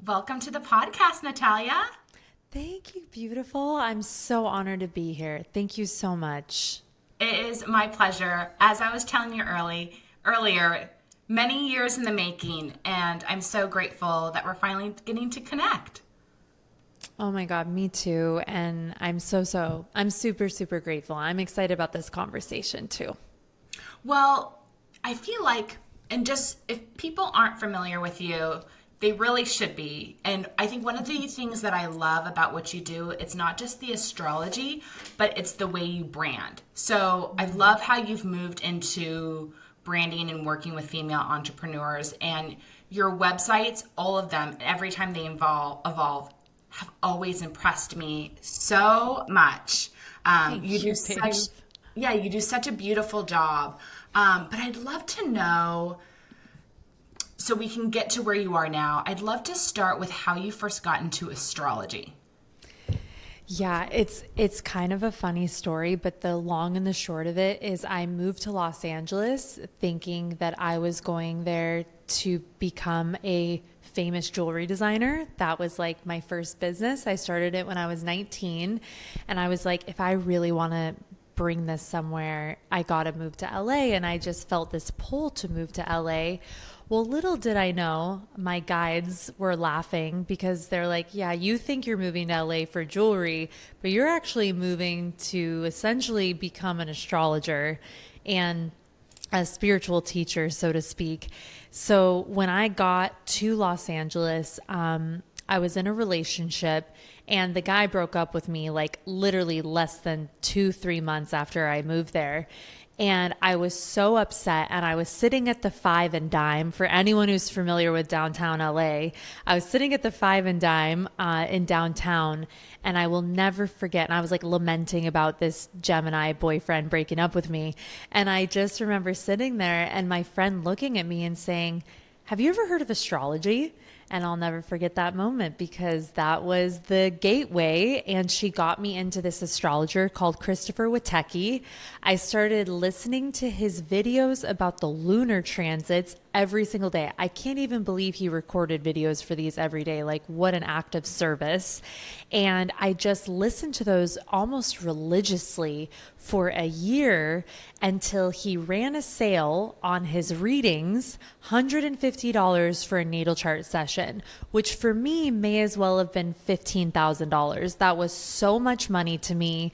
Welcome to the podcast, Natalia. Thank you, beautiful. I'm so honored to be here. Thank you so much. It is my pleasure. As I was telling you earlier, many years in the making, and I'm so grateful that we're finally getting to connect. Oh my God, me too. And I'm super, super grateful. I'm excited about this conversation too. Well, I feel like, and just if people aren't familiar with you, they really should be. And I think one of the things that I love about what you do, it's not just the astrology, but it's the way you brand. So I love how you've moved into branding and working with female entrepreneurs, and your websites, all of them, every time they evolve have always impressed me so much. You Thank do you, such, babe. yeah, you do such a beautiful job. But I'd love to know, so we can get to where you are now. I'd love to start with how you first got into astrology. Yeah, it's kind of a funny story, but the long and the short of it is I moved to Los Angeles thinking that I was going there to become a famous jewelry designer. That was like my first business. I started it when I was 19, and I was like, if I really want to bring this somewhere, I got to move to LA, and I just felt this pull to move to LA. Well, little did I know, my guides were laughing because they're like, yeah, you think you're moving to LA for jewelry, but you're actually moving to essentially become an astrologer and a spiritual teacher, so to speak. So when I got to Los Angeles, I was in a relationship and the guy broke up with me like literally less than 2, 3 months after I moved there. And I was so upset. And I was sitting at the Five and Dime. For anyone who's familiar with downtown LA, I was sitting at the Five and Dime in downtown. And I will never forget. And I was like lamenting about this Gemini boyfriend breaking up with me. And I just remember sitting there and my friend looking at me and saying, have you ever heard of astrology? And I'll never forget that moment because that was the gateway. And she got me into this astrologer called Christopher Witecki. I started listening to his videos about the lunar transits every single day. I can't even believe he recorded videos for these every day. Like, what an act of service. And I just listened to those almost religiously for a year until he ran a sale on his readings, $150 for a natal chart session, which for me may as well have been $15,000. That was so much money to me.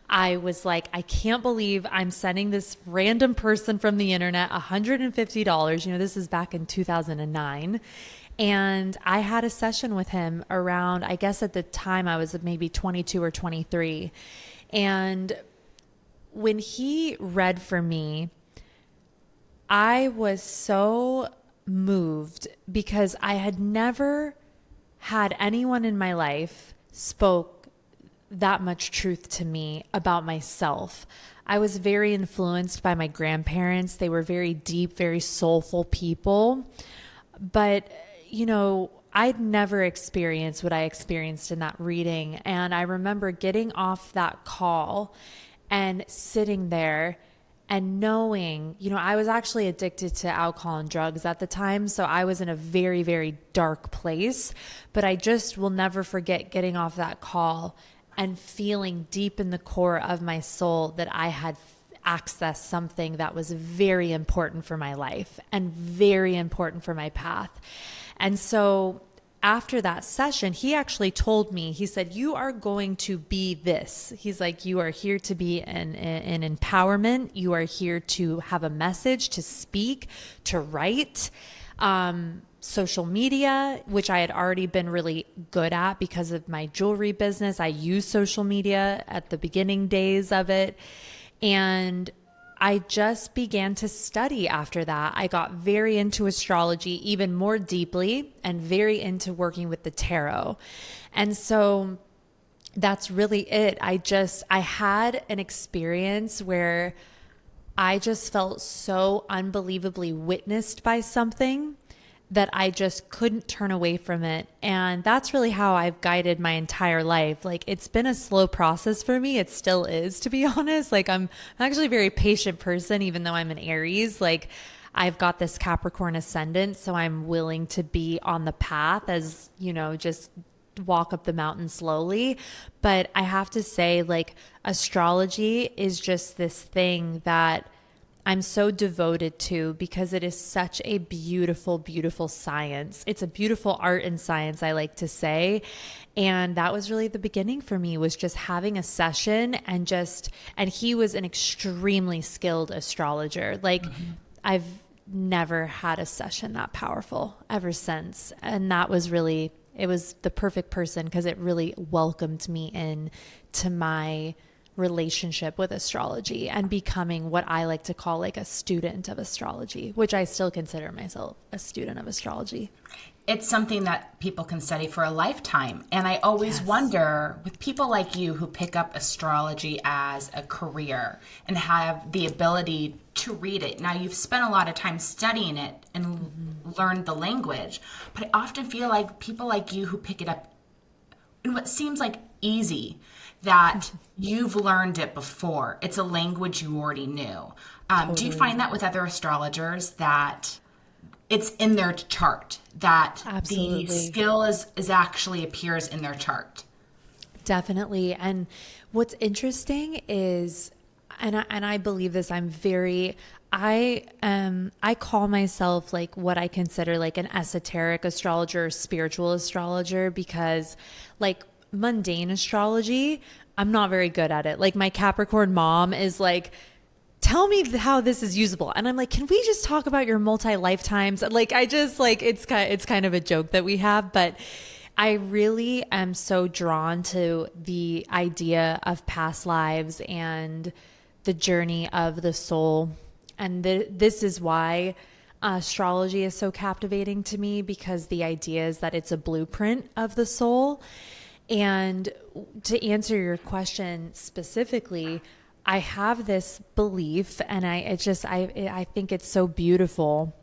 I was like, I can't believe I'm sending this random person from the internet $150. This is back in 2009. And I had a session with him around, I guess at the time I was maybe 22 or 23. And when he read for me, I was so moved because I had never had anyone in my life spoke that much truth to me about myself. I was very influenced by my grandparents. They were very deep, very soulful people. But, I'd never experienced what I experienced in that reading. And I remember getting off that call and sitting there and knowing, I was actually addicted to alcohol and drugs at the time. So I was in a very, very dark place. But I just will never forget getting off that call and feeling deep in the core of my soul that I had accessed something that was very important for my life and very important for my path. And so after that session, he actually told me, he said, you are going to be this. He's like, you are here to be an empowerment. You are here to have a message, to speak, to write. Social media, which I had already been really good at because of my jewelry business. I used social media at the beginning days of it. And I just began to study after that. I got very into astrology even more deeply and very into working with the tarot. And so that's really it. I had an experience where I just felt so unbelievably witnessed by something that I just couldn't turn away from it. And that's really how I've guided my entire life. Like, it's been a slow process for me. It still is, to be honest. Like, I'm actually a very patient person, even though I'm an Aries. Like, I've got this Capricorn ascendant, so I'm willing to be on the path as, just walk up the mountain slowly. But I have to say, like, astrology is just this thing that I'm so devoted to because it is such a beautiful, beautiful science. It's a beautiful art and science, I like to say. And that was really the beginning for me, was just having a session and he was an extremely skilled astrologer. Like, I've never had a session that powerful ever since. And that was really, it was the perfect person because it really welcomed me in to my relationship with astrology and becoming what I like to call like a student of astrology, which I still consider myself a student of astrology. It's something that people can study for a lifetime. And I always wonder, with people like you who pick up astrology as a career and have the ability to read it. Now, you've spent a lot of time studying it and learned the language, but I often feel like people like you who pick it up in what seems like easy, that you've learned it before. It's a language you already knew. Do you find that with other astrologers, that it's in their chart, that Absolutely. the skill is actually appears in their chart? Definitely. And what's interesting is, and I believe this, I call myself like what I consider like an esoteric astrologer, spiritual astrologer, because like mundane astrology, I'm not very good at it. Like my Capricorn mom is like, tell me how this is usable. And I'm like, can we just talk about your multi-lifetimes? Like, I just like, it's kind of a joke that we have, but I really am so drawn to the idea of past lives and the journey of the soul. And this is why astrology is so captivating to me, because the idea is that it's a blueprint of the soul. And to answer your question specifically, I have this belief, and I think it's so beautiful.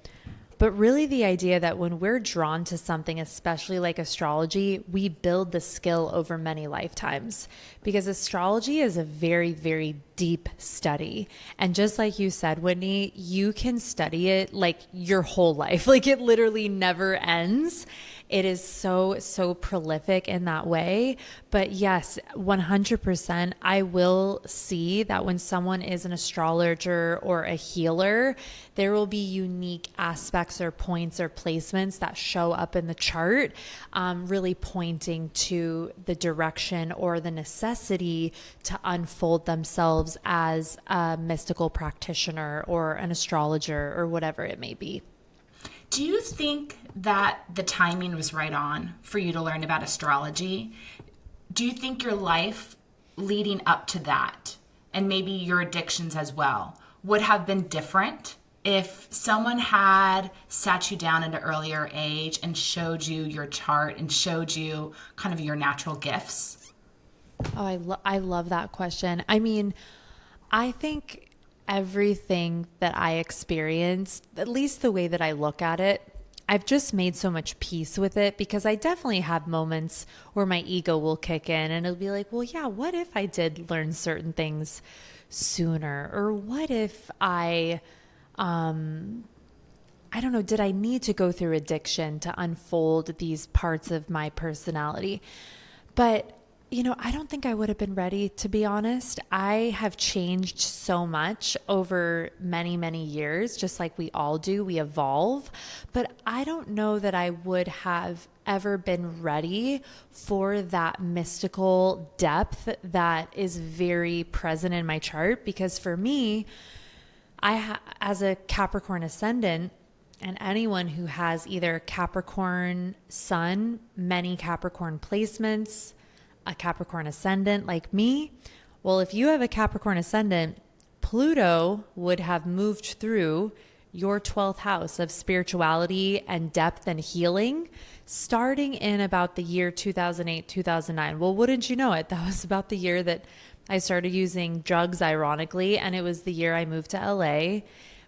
But really the idea that when we're drawn to something, especially like astrology, we build the skill over many lifetimes, because astrology is a very, very deep study. And just like you said, Whitney, you can study it like your whole life. Like it literally never ends. It is so, so prolific in that way. But yes, 100%, I will see that when someone is an astrologer or a healer, there will be unique aspects or points or placements that show up in the chart, really pointing to the direction or the necessity to unfold themselves as a mystical practitioner or an astrologer or whatever it may be. Do you think that the timing was right on for you to learn about astrology? Do you think your life leading up to that, and maybe your addictions as well, would have been different if someone had sat you down at an earlier age and showed you your chart and showed you kind of your natural gifts? Oh, I love that question. I mean, I think everything that I experienced, at least the way that I look at it, I've just made so much peace with it, because I definitely have moments where my ego will kick in and it'll be like, well, yeah, what if I did learn certain things sooner? Or what if I don't know, did I need to go through addiction to unfold these parts of my personality? But I don't think I would have been ready, to be honest. I have changed so much over many, many years, just like we all do. We evolve. But I don't know that I would have ever been ready for that mystical depth that is very present in my chart. Because for me, as a Capricorn ascendant, and anyone who has either Capricorn sun, many Capricorn placements, a Capricorn ascendant like me, well, if you have a Capricorn ascendant, Pluto would have moved through your 12th house of spirituality and depth and healing starting in about the year 2008, 2009. Well, wouldn't you know it? That was about the year that I started using drugs, ironically, and it was the year I moved to LA.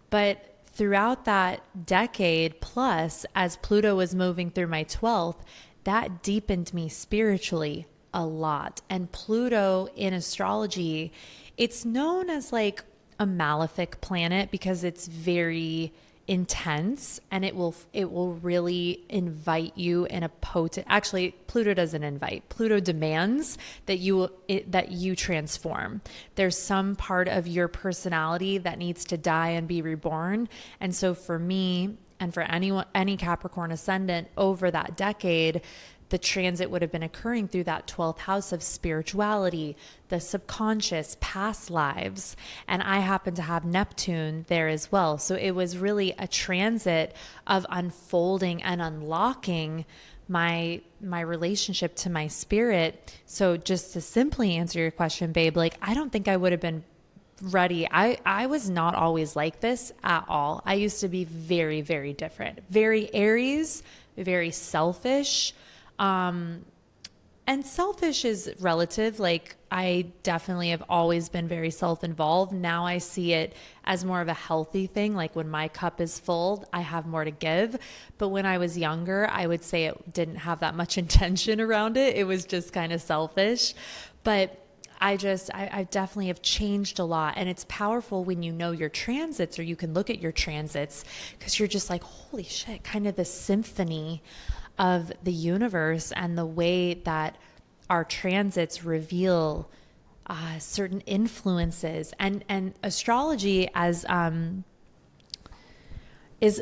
But throughout that decade plus, as Pluto was moving through my 12th, that deepened me spiritually a lot. And Pluto in astrology, it's known as like a malefic planet because it's very intense, and it will really invite you in a potent, actually Pluto doesn't invite, Pluto demands that you transform. There's some part of your personality that needs to die and be reborn. And so for me, and for any Capricorn ascendant over that decade, the transit would have been occurring through that 12th house of spirituality, the subconscious, past lives. And I happen to have Neptune there as well. So it was really a transit of unfolding and unlocking my relationship to my spirit. So just to simply answer your question, babe, like, I don't think I would have been ready. I was not always like this at all. I used to be very, very different, very Aries, very selfish. And selfish is relative. Like, I definitely have always been very self-involved. Now I see it as more of a healthy thing. Like, when my cup is full, I have more to give. But when I was younger, I would say it didn't have that much intention around it. It was just kind of selfish. But I definitely have changed a lot. And it's powerful when you know your transits, or you can look at your transits, because you're just like, holy shit, kind of the symphony of the universe, and the way that our transits reveal certain influences. And astrology, as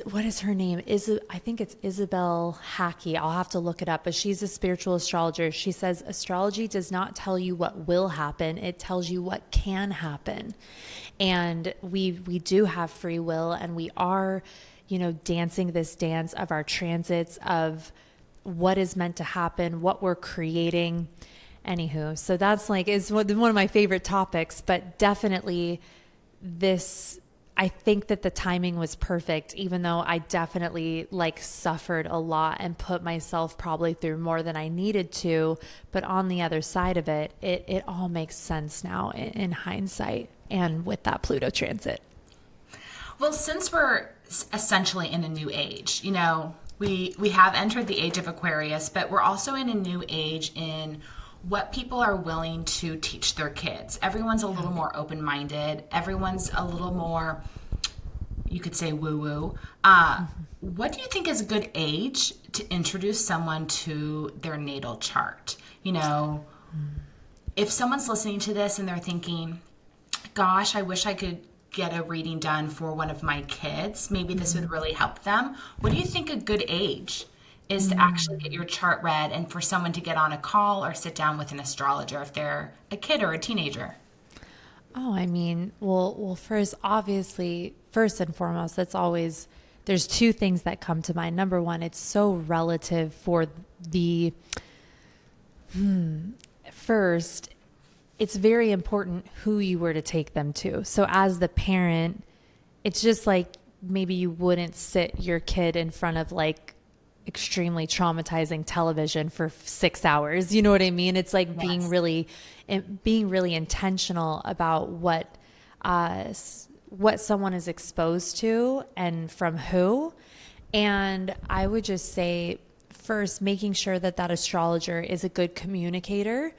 what is her name? I think it's Isabel Hackey. I'll have to look it up, but she's a spiritual astrologer. She says astrology does not tell you what will happen; it tells you what can happen. And we do have free will, and we are, dancing this dance of our transits, of what is meant to happen, what we're creating. Anywho, so that's is one of my favorite topics, but definitely I think that the timing was perfect, even though I definitely suffered a lot and put myself probably through more than I needed to. But on the other side of it, it all makes sense now in hindsight, and with that Pluto transit. Well, since we're essentially in a new age, we have entered the age of Aquarius, but we're also in a new age in what people are willing to teach their kids. Everyone's a little more open-minded. Everyone's a little more, you could say, woo-woo. What do you think is a good age to introduce someone to their natal chart? If someone's listening to this and they're thinking, gosh, I wish I could get a reading done for one of my kids, maybe this would really help them. What do you think a good age is to actually get your chart read, and for someone to get on a call or sit down with an astrologer if they're a kid or a teenager? Oh, I mean, well, first and foremost, there's two things that come to mind. Number one, it's so relative for first, it's very important who you were to take them to. So as the parent, it's just maybe you wouldn't sit your kid in front of extremely traumatizing television for 6 hours. You know what I mean? It's yes. being really intentional about what someone is exposed to and from who. And I would just say, first, making sure that astrologer is a good communicator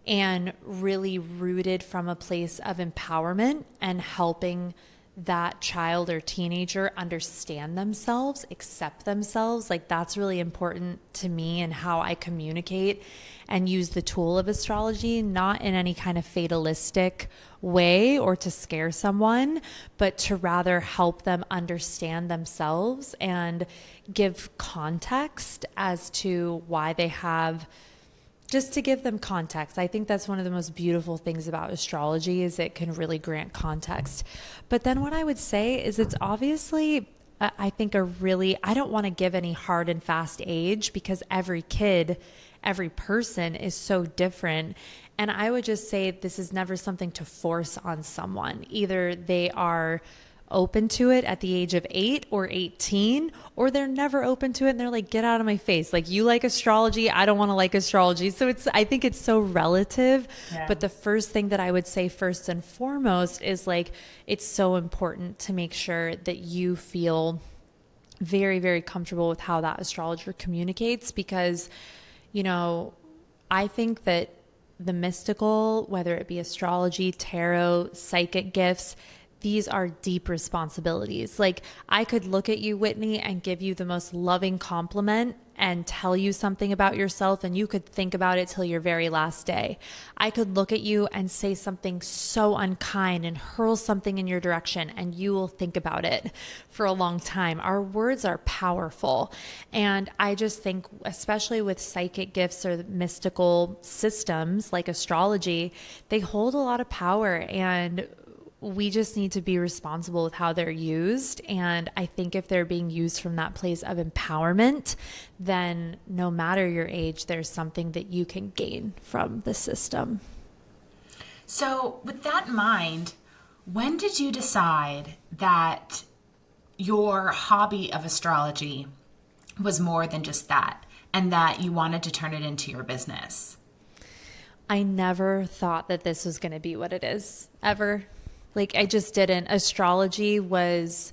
and really rooted from a place of empowerment and helping that child or teenager understand themselves, accept themselves. That's really important to me, and how I communicate and use the tool of astrology, not in any kind of fatalistic way or to scare someone, but to rather help them understand themselves and give context as to why they have, just to give them context. I think that's one of the most beautiful things about astrology, is it can really grant context. But then what I would say is, it's obviously, I think, I don't want to give any hard and fast age, because every kid, every person is so different. And I would just say this is never something to force on someone. Either they are open to it at the age of 8 or 18, or they're never open to it and they're like, get out of my face. You like astrology, I don't want to like astrology. So I think it's so relative. Yeah. But the first thing that I would say, first and foremost, is it's so important to make sure that you feel very, very comfortable with how that astrologer communicates, because, I think that the mystical, whether it be astrology, tarot, psychic gifts, these are deep responsibilities. Like, I could look at you, Whitney, and give you the most loving compliment and tell you something about yourself, and you could think about it till your very last day. I could look at you and say something so unkind and hurl something in your direction, and you will think about it for a long time. Our words are powerful. And I just think, especially with psychic gifts or mystical systems like astrology, they hold a lot of power, and we just need to be responsible with how they're used. And I think if they're being used from that place of empowerment, then no matter your age, there's something that you can gain from the system. So with that in mind, when did you decide that your hobby of astrology was more than just that, and that you wanted to turn it into your business? I never thought that this was going to be what it is, ever. Like, I just didn't. Astrology was,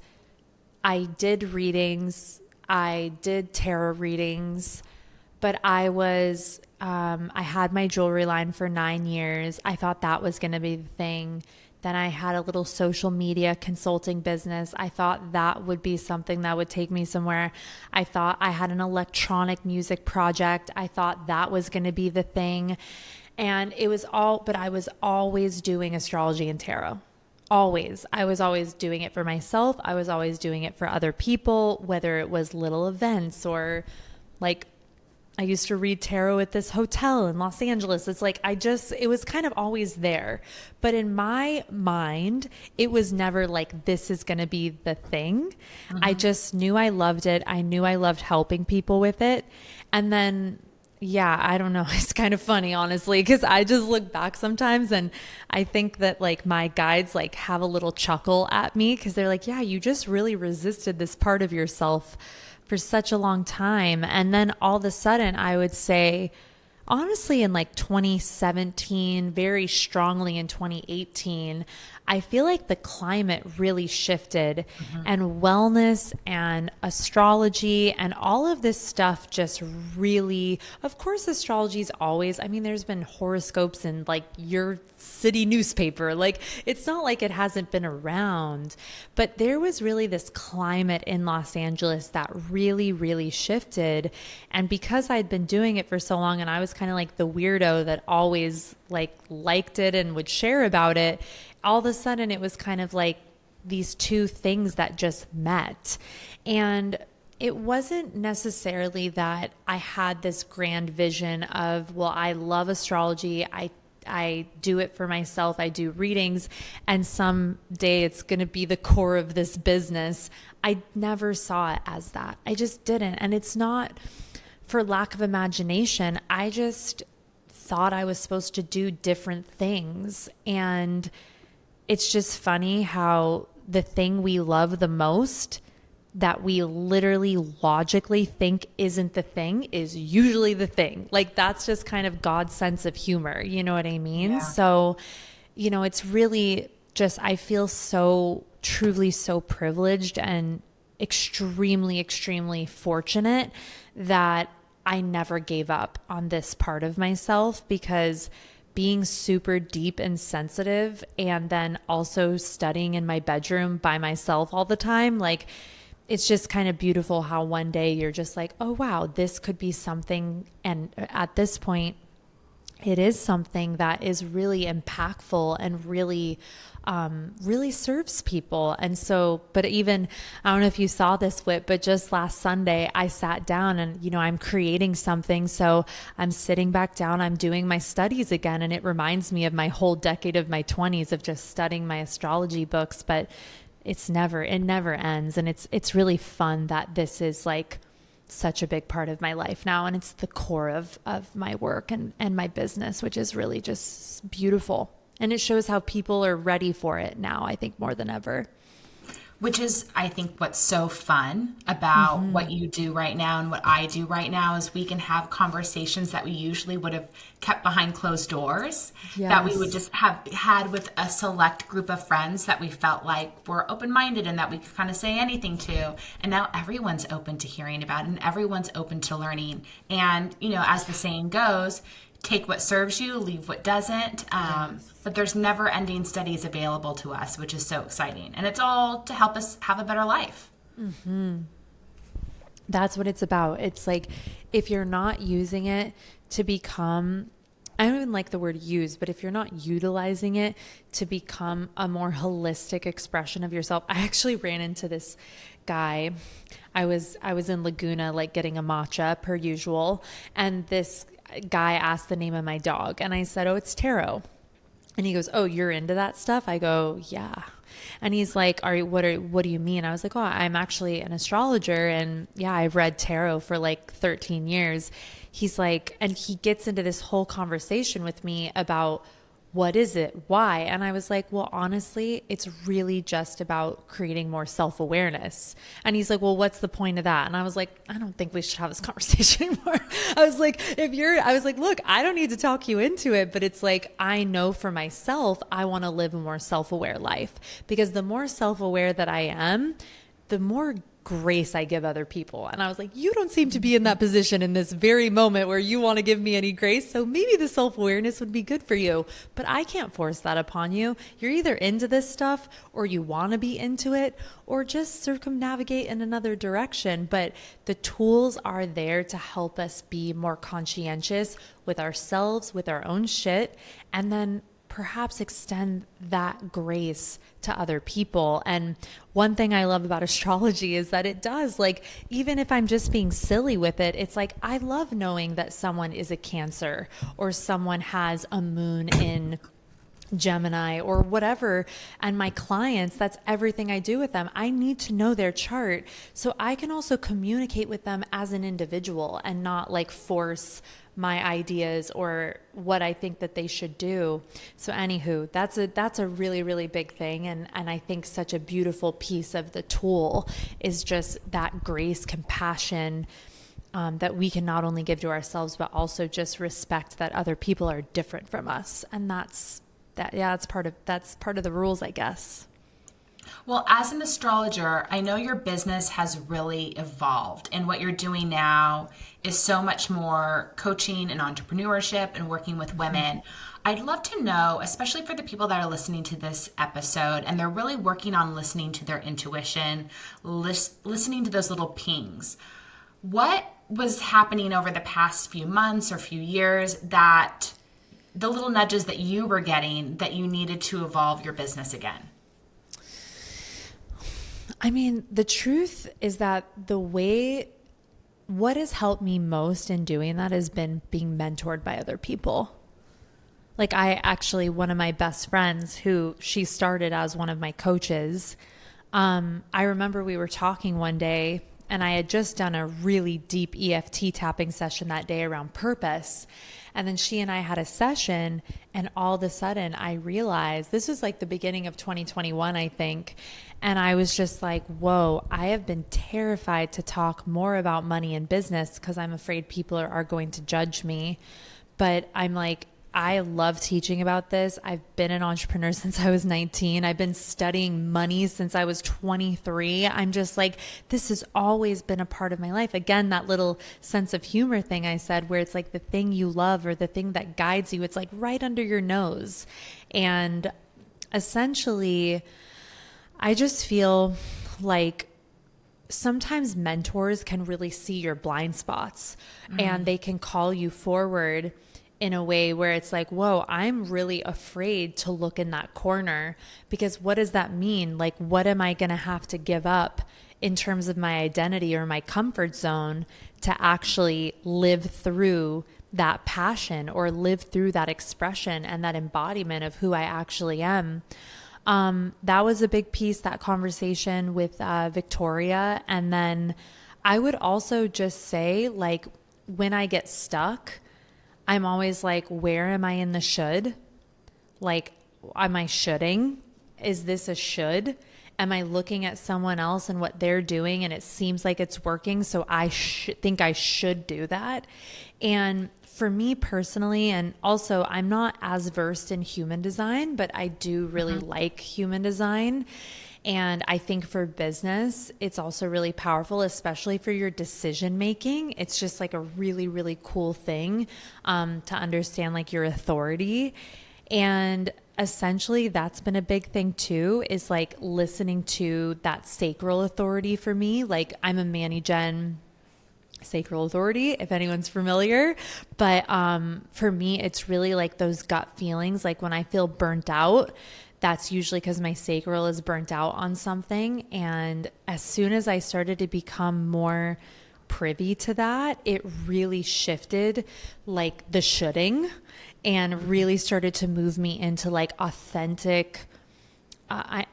I did readings, I did tarot readings, but I had my jewelry line for 9 years. I thought that was going to be the thing. Then I had a little social media consulting business. I thought that would be something that would take me somewhere. I thought I had an electronic music project. I thought that was going to be the thing. And it was but I was always doing astrology and tarot. Always. I was always doing it for myself. I was always doing it for other people, whether it was little events or like I used to read tarot at this hotel in Los Angeles. It's like, it was kind of always there. But in my mind, it was never like, this is going to be the thing. Mm-hmm. I just knew I loved it. I knew I loved helping people with it. And then, yeah, I don't know. It's kind of funny, honestly, because I just look back sometimes and I think that like my guides like have a little chuckle at me because they're like, yeah, you just really resisted this part of yourself for such a long time. And then all of a sudden I would say, honestly, in like 2017, very strongly in 2018, I feel like the climate really shifted and wellness and astrology and all of this stuff just really, of course, astrology is always, I mean, there's been horoscopes in like your city newspaper. Like, it's not like it hasn't been around, but there was really this climate in Los Angeles that really, really shifted. And because I'd been doing it for so long and I was kind of like the weirdo that always liked it and would share about it, all of a sudden it was kind of like these two things that just met. And it wasn't necessarily that I had this grand vision of, well, I love astrology. I do it for myself. I do readings and someday it's going to be the core of this business. I never saw it as that. I just didn't. And it's not for lack of imagination. I just thought I was supposed to do different things. And it's just funny how the thing we love the most that we literally logically think isn't the thing is usually the thing. Like, that's just kind of God's sense of humor. You know what I mean? Yeah. So, it's really just, I feel so truly so privileged and extremely, extremely fortunate that I never gave up on this part of myself, because being super deep and sensitive and then also studying in my bedroom by myself all the time, like, it's just kind of beautiful how one day you're just like, oh, wow, this could be something. And at this point, it is something that is really impactful and really, really serves people. And so, but even, I don't know if you saw this, Whit, but just last Sunday, I sat down and, I'm creating something. So I'm sitting back down, I'm doing my studies again. And it reminds me of my whole decade of my 20s of just studying my astrology books, but it never ends. And it's really fun that this is like such a big part of my life now. And it's the core of my work and my business, which is really just beautiful. And it shows how people are ready for it now, I think, more than ever. Which is, I think, what's so fun about what you do right now and what I do right now is we can have conversations that we usually would have kept behind closed doors, that we would just have had with a select group of friends that we felt like were open-minded and that we could kind of say anything to. And now everyone's open to hearing about it and everyone's open to learning. And, as the saying goes, take what serves you, leave what doesn't. But there's never ending studies available to us, which is so exciting. And it's all to help us have a better life. That's what it's about. It's like, if you're not using it to become, I don't even like the word use, but if you're not utilizing it to become a more holistic expression of yourself. I actually ran into this guy. I was in Laguna, like getting a matcha per usual. And this guy asked the name of my dog. And I said, oh, it's Taro. And he goes, oh, you're into that stuff? I go, yeah. And he's like, what do you mean? I was like, oh, I'm actually an astrologer. And yeah, I've read tarot for like 13 years. He's like, and he gets into this whole conversation with me about what is it? Why? And I was like, well, honestly, it's really just about creating more self-awareness. And he's like, well, what's the point of that? And I was like, I don't think we should have this conversation anymore. I was like, look, I don't need to talk you into it, but it's like, I know for myself, I want to live a more self-aware life, because the more self-aware that I am, the more grace I give other people. And I was like, you don't seem to be in that position in this very moment where you want to give me any grace. So maybe the self-awareness would be good for you, but I can't force that upon you. You're either into this stuff or you want to be into it, or just circumnavigate in another direction. But the tools are there to help us be more conscientious with ourselves, with our own shit, and then perhaps extend that grace to other people. And one thing I love about astrology is that it does, like, even if I'm just being silly with it, it's like, I love knowing that someone is a Cancer or someone has a moon in Gemini or whatever. And my clients, that's everything I do with them. I need to know their chart so I can also communicate with them as an individual and not like force my ideas or what I think that they should do. So anywho, that's a really, really big thing. And I think such a beautiful piece of the tool is just that grace, compassion, that we can not only give to ourselves, but also just respect that other people are different from us. And that's part of the rules, I guess. Well, as an astrologer, I know your business has really evolved, and what you're doing now is so much more coaching and entrepreneurship and working with women. I'd love to know, especially for the people that are listening to this episode and they're really working on listening to their intuition, listening to those little pings. What was happening over the past few months or few years, that the little nudges that you were getting that you needed to evolve your business again? I mean, the truth is that what has helped me most in doing that has been being mentored by other people. Like, one of my best friends, who she started as one of my coaches, I remember we were talking one day, and I had just done a really deep EFT tapping session that day around purpose. And then she and I had a session, and all of a sudden I realized, this was like the beginning of 2021, I think. And I was just like, whoa, I have been terrified to talk more about money and business because I'm afraid people are going to judge me. But I'm like, I love teaching about this. I've been an entrepreneur since I was 19. I've been studying money since I was 23. I'm just like, this has always been a part of my life. Again, that little sense of humor thing I said, where it's like the thing you love or the thing that guides you, it's like right under your nose. And essentially, I just feel like sometimes mentors can really see your blind spots, and they can call you forward in a way where it's like, whoa, I'm really afraid to look in that corner, because what does that mean? Like, what am I going to have to give up in terms of my identity or my comfort zone to actually live through that passion or live through that expression and that embodiment of who I actually am? That was a big piece, that conversation with Victoria. And then I would also just say, like, when I get stuck, I'm always like, where am I in the should? Like, am I shoulding? Is this a should? Am I looking at someone else and what they're doing and it seems like it's working, so I think I should do that? And for me personally, and also I'm not as versed in human design, but I do really like human design. And I think for business, it's also really powerful, especially for your decision making. It's just like a really, really cool thing to understand like your authority. And essentially that's been a big thing too, is like listening to that sacral authority for me. Like I'm a Manny-Gen sacral authority, if anyone's familiar. But for me, it's really like those gut feelings. Like when I feel burnt out, that's usually because my sacral is burnt out on something. And as soon as I started to become more privy to that, it really shifted like the shoulding and really started to move me into like authentic.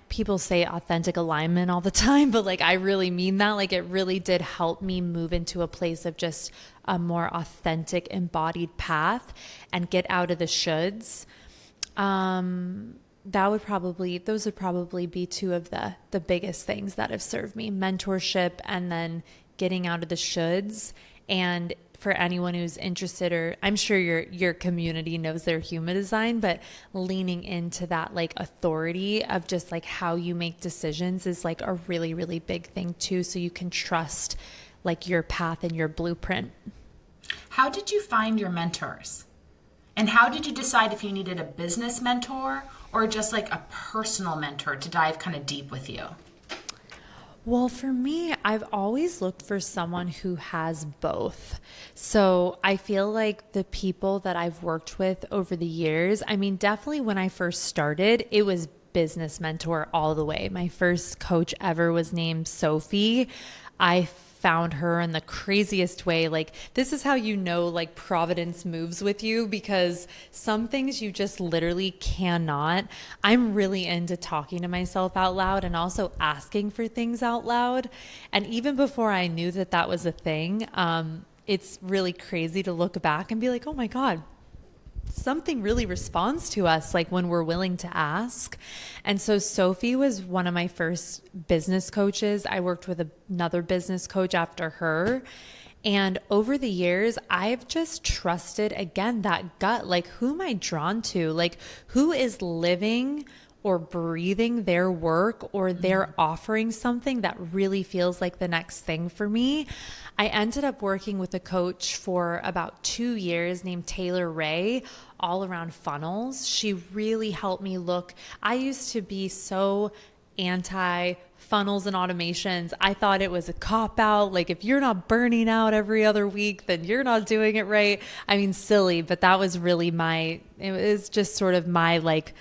People say authentic alignment all the time, but like I really mean that. Like it really did help me move into a place of just a more authentic embodied path and get out of the shoulds. Those would probably be two of the biggest things that have served me: mentorship and then getting out of the shoulds. And for anyone who's interested, or I'm sure your community knows their human design, but leaning into that like authority of just like how you make decisions is like a really, really big thing too. So you can trust like your path and your blueprint. How did you find your mentors? And how did you decide if you needed a business mentor or just like a personal mentor to dive kind of deep with you? Well, for me, I've always looked for someone who has both. So I feel like the people that I've worked with over the years, I mean, definitely when I first started, it was business mentor all the way. My first coach ever was named Sophie. I found her in the craziest way. Like, this is how you know like providence moves with you, because some things you just literally cannot. I'm really into talking to myself out loud and also asking for things out loud. And even before I knew that that was a thing, it's really crazy to look back and be like, oh my God, something really responds to us like when we're willing to ask. And so Sophie was one of my first business coaches. I worked with another business coach after her. And over the years, I've just trusted again that gut, like who am I drawn to? Like who is living or breathing their work, or they're offering something that really feels like the next thing for me. I ended up working with a coach for about 2 years named Taylor Ray, all around funnels. She really helped me look. I used to be so anti funnels and automations. I thought it was a cop out. Like if you're not burning out every other week, then you're not doing it right. I mean, silly, but that was really it was just sort of my like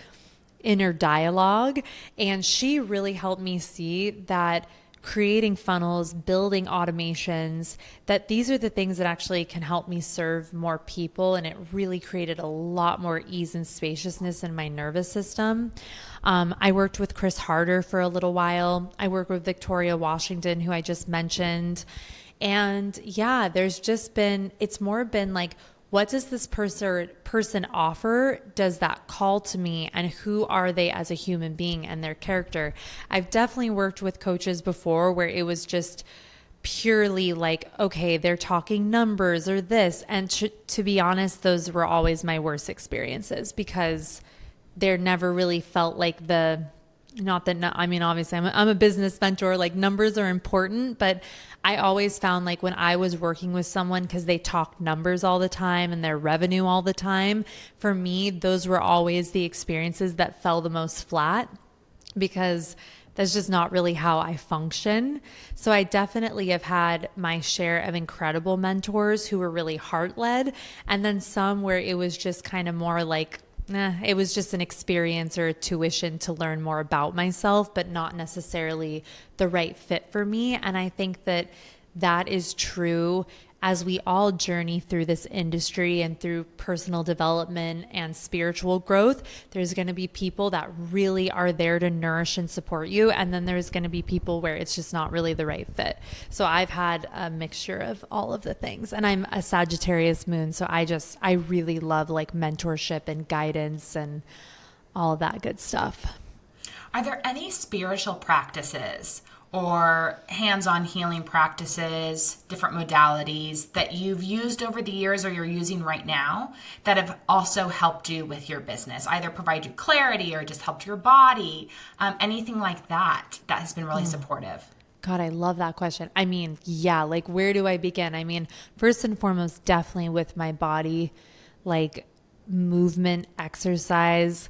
inner dialogue. And she really helped me see that creating funnels, building automations, that these are the things that actually can help me serve more people. And it really created a lot more ease and spaciousness in my nervous system. I worked with Chris Harder for a little while. I worked with Victoria Washington, who I just mentioned. And yeah, it's more been like, what does this person offer? Does that call to me? And who are they as a human being and their character? I've definitely worked with coaches before where it was just purely like, okay, they're talking numbers or this. And to be honest, those were always my worst experiences, because there never really felt like I mean, obviously I'm a business mentor, like numbers are important, but I always found like when I was working with someone, because they talk numbers all the time and their revenue all the time, for me, those were always the experiences that fell the most flat, because that's just not really how I function. So I definitely have had my share of incredible mentors who were really heart-led, and then some where it was just kind of more like, it was just an experience or a tuition to learn more about myself, but not necessarily the right fit for me. And I think that is true as we all journey through this industry and through personal development and spiritual growth. There's going to be people that really are there to nourish and support you. And then there's going to be people where it's just not really the right fit. So I've had a mixture of all of the things. And I'm a Sagittarius moon. So I really love like mentorship and guidance and all of that good stuff. Are there any spiritual practices or hands-on healing practices, different modalities that you've used over the years or you're using right now that have also helped you with your business, either provide you clarity or just helped your body, anything like that that has been really supportive? God, I love that question. I mean, yeah, like where do I begin? I mean, first and foremost, definitely with my body, like movement, exercise.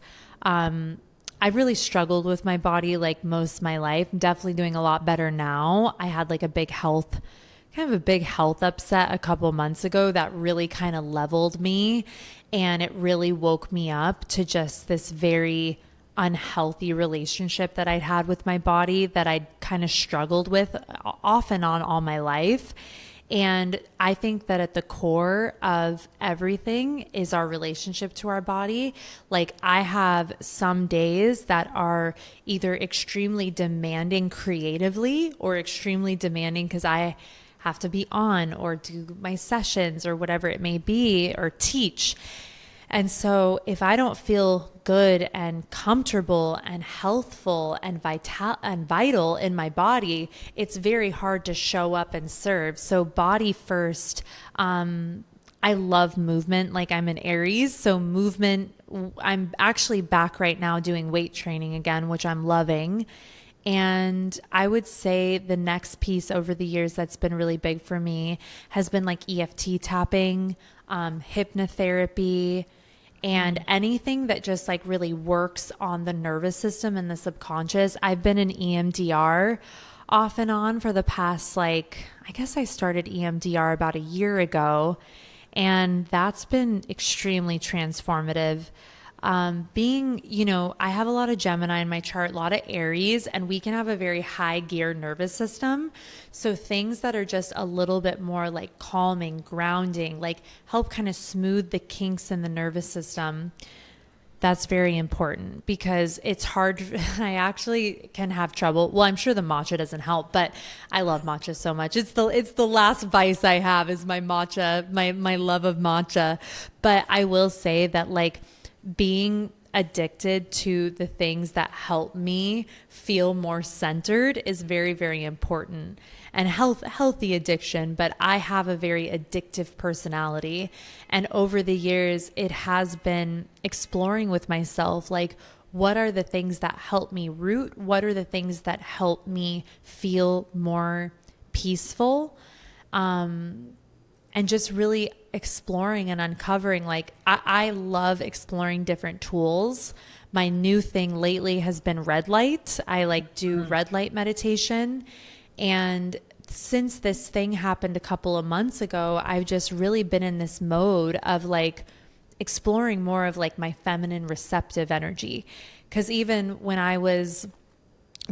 I really struggled with my body like most of my life. I'm definitely doing a lot better now. I had like kind of a big health upset a couple months ago that really kind of leveled me, and it really woke me up to just this very unhealthy relationship that I'd had with my body that I'd kind of struggled with off and on all my life. And I think that at the core of everything is our relationship to our body. Like I have some days that are either extremely demanding creatively or extremely demanding because I have to be on or do my sessions or whatever it may be or teach. And so if I don't feel good and comfortable and healthful and vital in my body, it's very hard to show up and serve. So body first. I love movement. Like I'm an Aries, so movement. I'm actually back right now doing weight training again, which I'm loving. And I would say the next piece over the years that's been really big for me has been like EFT tapping, hypnotherapy, and anything that just like really works on the nervous system and the subconscious. I've been in EMDR off and on for the past, like, I guess I started EMDR about a year ago, and that's been extremely transformative. I have a lot of Gemini in my chart, a lot of Aries, and we can have a very high gear nervous system. So things that are just a little bit more like calming, grounding, like help kind of smooth the kinks in the nervous system. That's very important because it's hard. I actually can have trouble. Well, I'm sure the matcha doesn't help, but I love matcha so much. It's the last vice I have is my matcha, my love of matcha. But I will say that like being addicted to the things that help me feel more centered is very, very important. And healthy addiction, but I have a very addictive personality. And over the years, it has been exploring with myself, like, what are the things that help me root? What are the things that help me feel more peaceful? And just really exploring and uncovering, like, I love exploring different tools. My new thing lately has been red light. I like do red light meditation. And since this thing happened a couple of months ago, I've just really been in this mode of like exploring more of like my feminine receptive energy. Because even when I was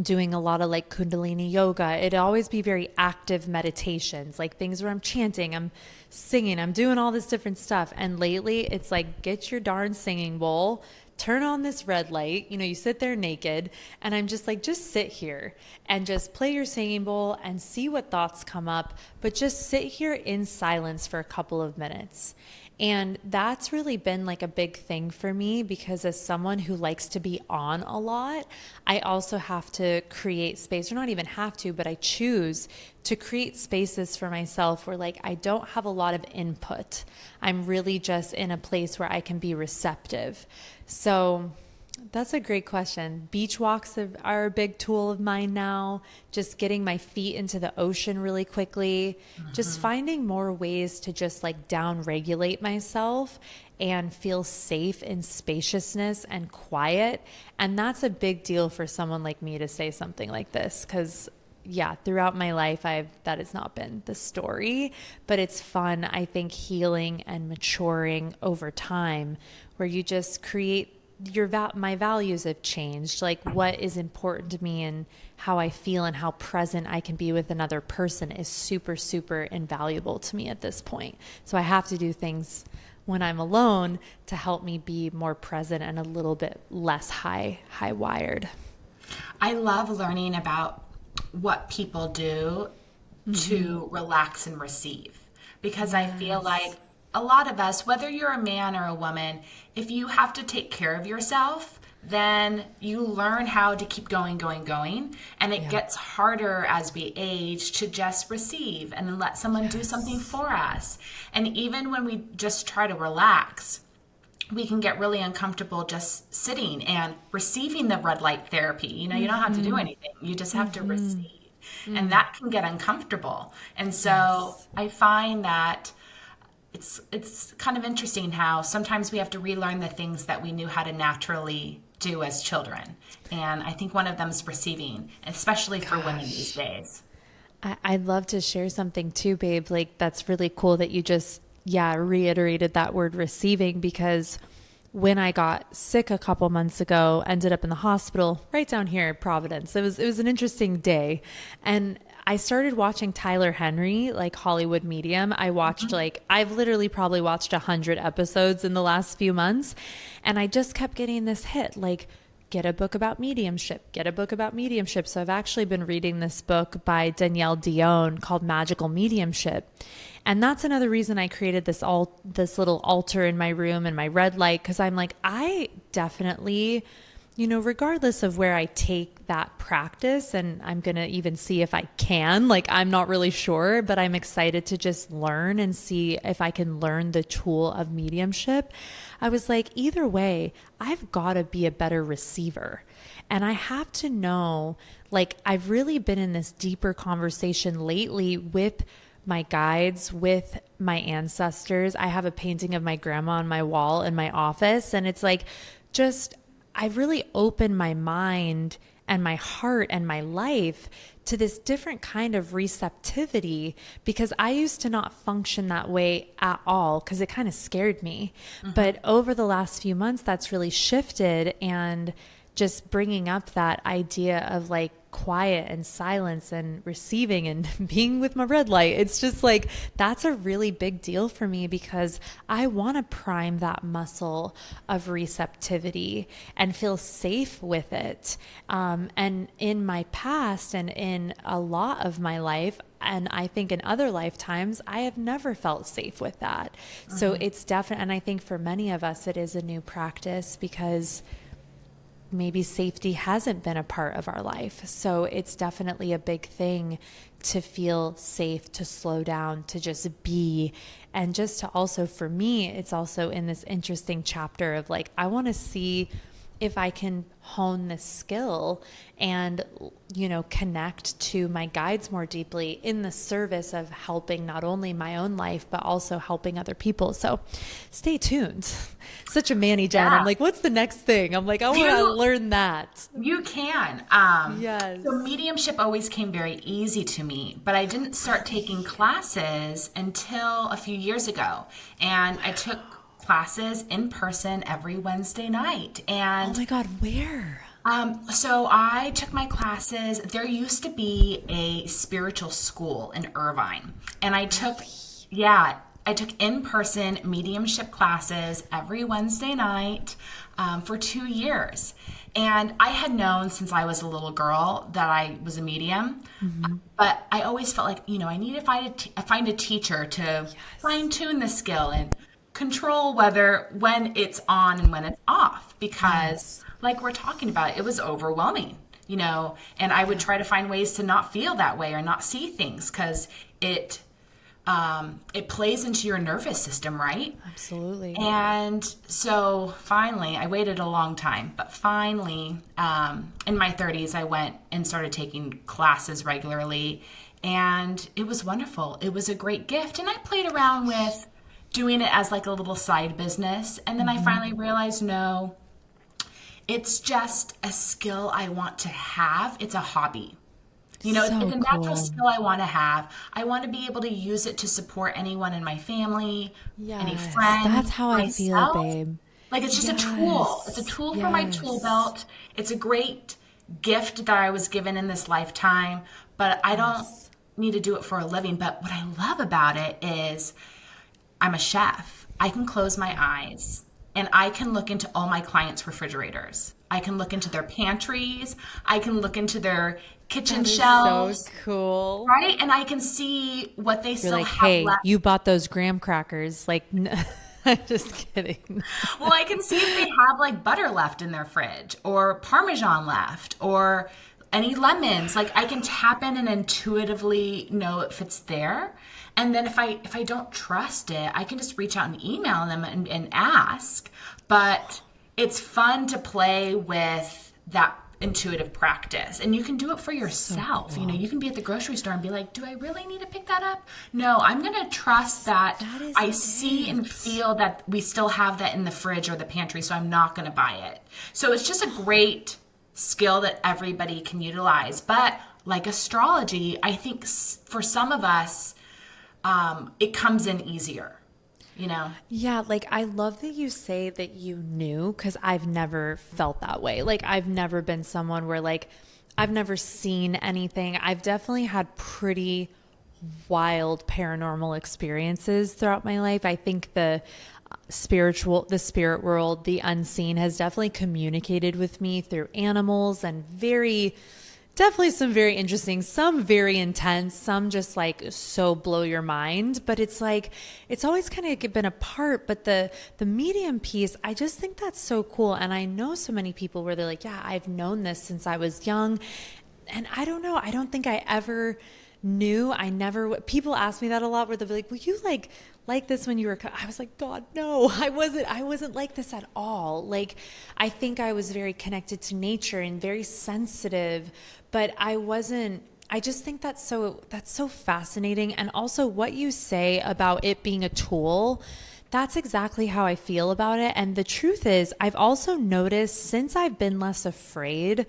doing a lot of like Kundalini yoga, it'd always be very active meditations, like things where I'm chanting, I'm singing, I'm doing all this different stuff. And lately it's like, get your darn singing bowl, turn on this red light, you sit there naked, and I'm just like, just sit here and just play your singing bowl and see what thoughts come up, but just sit here in silence for a couple of minutes. And that's really been like a big thing for me because as someone who likes to be on a lot, I also have to create space, or not even have to, but I choose to create spaces for myself where like I don't have a lot of input. I'm really just in a place where I can be receptive. So that's a great question. Beach walks are a big tool of mine now. Just getting my feet into the ocean really quickly. Just finding more ways to just like down regulate myself and feel safe in spaciousness and quiet. And that's a big deal for someone like me to say something like this, because yeah, throughout my life, that has not been the story, but it's fun, I think, healing and maturing over time, where you just create my values have changed, like what is important to me and how I feel and how present I can be with another person is super, super invaluable to me at this point. So I have to do things when I'm alone to help me be more present and a little bit less high wired. I love learning about what people do to relax and receive, because I feel like a lot of us, whether you're a man or a woman, if you have to take care of yourself, then you learn how to keep going, going, going. And it Yeah. gets harder as we age to just receive and let someone do something Yes. for us. And even when we just try to relax, we can get really uncomfortable just sitting and receiving the red light therapy. You don't have to do anything. You just have to receive. And that can get uncomfortable. And so Yes. I find that it's kind of interesting how sometimes we have to relearn the things that we knew how to naturally do as children. And I think one of them is receiving, especially for women these Gosh. days. I'd love to share something too, babe. Like, that's really cool that you just, yeah, reiterated that word receiving, because when I got sick a couple months ago, ended up in the hospital right down here in Providence. It was an interesting day. And I started watching Tyler Henry, like Hollywood Medium. I watched I've literally probably watched 100 episodes in the last few months. And I just kept getting this hit, like, get a book about mediumship, get a book about mediumship. So I've actually been reading this book by Danielle Dion called Magical Mediumship. And that's another reason I created this little altar in my room and my red light, because I'm like, I definitely, regardless of where I take that practice, and I'm going to even see if I can, like, I'm not really sure, but I'm excited to just learn and see if I can learn the tool of mediumship. I was like, either way, I've got to be a better receiver. And I have to know, like, I've really been in this deeper conversation lately with my guides, with my ancestors. I have a painting of my grandma on my wall in my office. And it's like, just, I've really opened my mind and my heart and my life to this different kind of receptivity, because I used to not function that way at all because it kind of scared me. But over the last few months, that's really shifted, and just bringing up that idea of like quiet and silence and receiving and being with my red light. It's just like, that's a really big deal for me, because I want to prime that muscle of receptivity and feel safe with it. And in my past and in a lot of my life, and I think in other lifetimes, I have never felt safe with that. So it's definitely, and I think for many of us, it is a new practice, because maybe safety hasn't been a part of our life. So it's definitely a big thing to feel safe, to slow down, to just be. And just to also, for me, it's also in this interesting chapter of like, I want to see if I can hone this skill and, connect to my guides more deeply in the service of helping not only my own life, but also helping other people. So stay tuned. Such a Manny Jen. I'm Yeah. like, what's the next thing? I'm like, I want to You learn that. You can. So Yes. mediumship always came very easy to me, but I didn't start taking classes until a few years ago. And I took classes in person every Wednesday night. Oh And my God, where? so I took my classes. There used to be a spiritual school in Irvine, and yeah, I took in-person mediumship classes every Wednesday night for 2 years. And I had known since I was a little girl that I was a medium, but I always felt like, I need to find a teacher to fine tune the skill and control when it's on and when it's off, because Yes. like we're talking about, it was overwhelming, and I would try to find ways to not feel that way or not see things, because it plays into your nervous system, right? Absolutely. And so finally, I waited a long time, but finally, in my 30s, I went and started taking classes regularly, and it was wonderful. It was a great gift, and I played around with doing it as like a little side business, and then I finally realized, no, it's just a skill I want to have. It's a hobby. It's So a natural cool. skill I want to have. I want to be able to use it to support anyone in my family, any Yes. That's friend, how I feel, myself. babe. Like it's just a tool. It's a Yes. tool for my tool Yes. belt. It's a great gift that I was given in this lifetime, but I don't Yes. need to do it for a living. But what I love about it is I'm a chef. I can close my eyes and I can look into all my clients' refrigerators. I can look into their pantries. I can look into their kitchen That is so shelves, cool. right? And I can see what they You're still like, have hey, left. you bought those graham crackers. Like, I'm just kidding. Well, I can see if they have like butter left in their fridge or Parmesan left or any lemons. Like I can tap in and intuitively know if it's there. And then if I don't trust it, I can just reach out and email them and ask. But it's fun to play with that intuitive practice, and you can do it for yourself. You know, you can be at the grocery store and be like, do I really need to pick that up? No, I'm going to trust that is I see and feel that we still have that in the fridge or the pantry, so I'm not going to buy it. So it's just a great skill that everybody can utilize. But like astrology, I think for some of us, it comes in easier. You know? Yeah, like I love that you say that you knew, because I've never felt that way. Like I've never been someone where like I've never seen anything. I've definitely had pretty wild paranormal experiences throughout my life. I think the spirit world, the unseen has definitely communicated with me through animals, and definitely some very interesting, some very intense, some just like so blow your mind. But it's like, it's always kind of been a part. But the medium piece, I just think that's so cool. And I know so many people where they're like, yeah, I've known this since I was young. And I don't know, I don't think I ever knew. People ask me that a lot, where they'll be like, well, you like this when you were, I was like, God, no, I wasn't like this at all. Like, I think I was very connected to nature and very sensitive, but I just think that's so fascinating. And also what you say about it being a tool, that's exactly how I feel about it. And the truth is, I've also noticed since I've been less afraid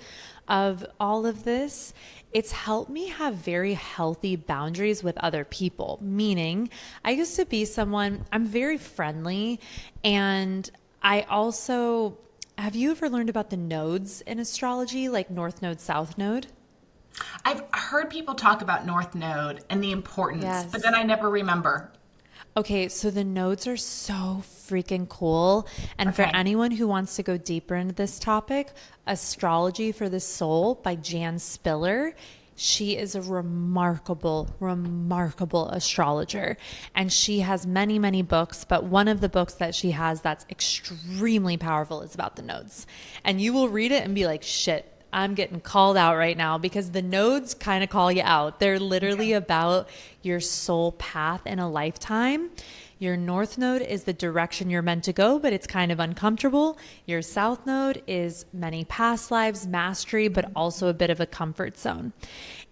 of all of this, it's helped me have very healthy boundaries with other people. Meaning, I used to be someone, I'm very friendly, and I also, have you ever learned about the nodes in astrology, like North Node, South Node? I've heard people talk about North Node and the importance, but then I never remember. Okay, so the nodes are so freaking cool. And for anyone who wants to go deeper into this topic, Astrology for the Soul by Jan Spiller. She is a remarkable, remarkable astrologer. And she has many, many books, but one of the books that she has that's extremely powerful is about the nodes. And you will read it and be like, shit, I'm getting called out right now, because the nodes kind of call you out. They're literally about your soul path in a lifetime. Your North Node is the direction you're meant to go, but it's kind of uncomfortable. Your South Node is many past lives, mastery, but also a bit of a comfort zone.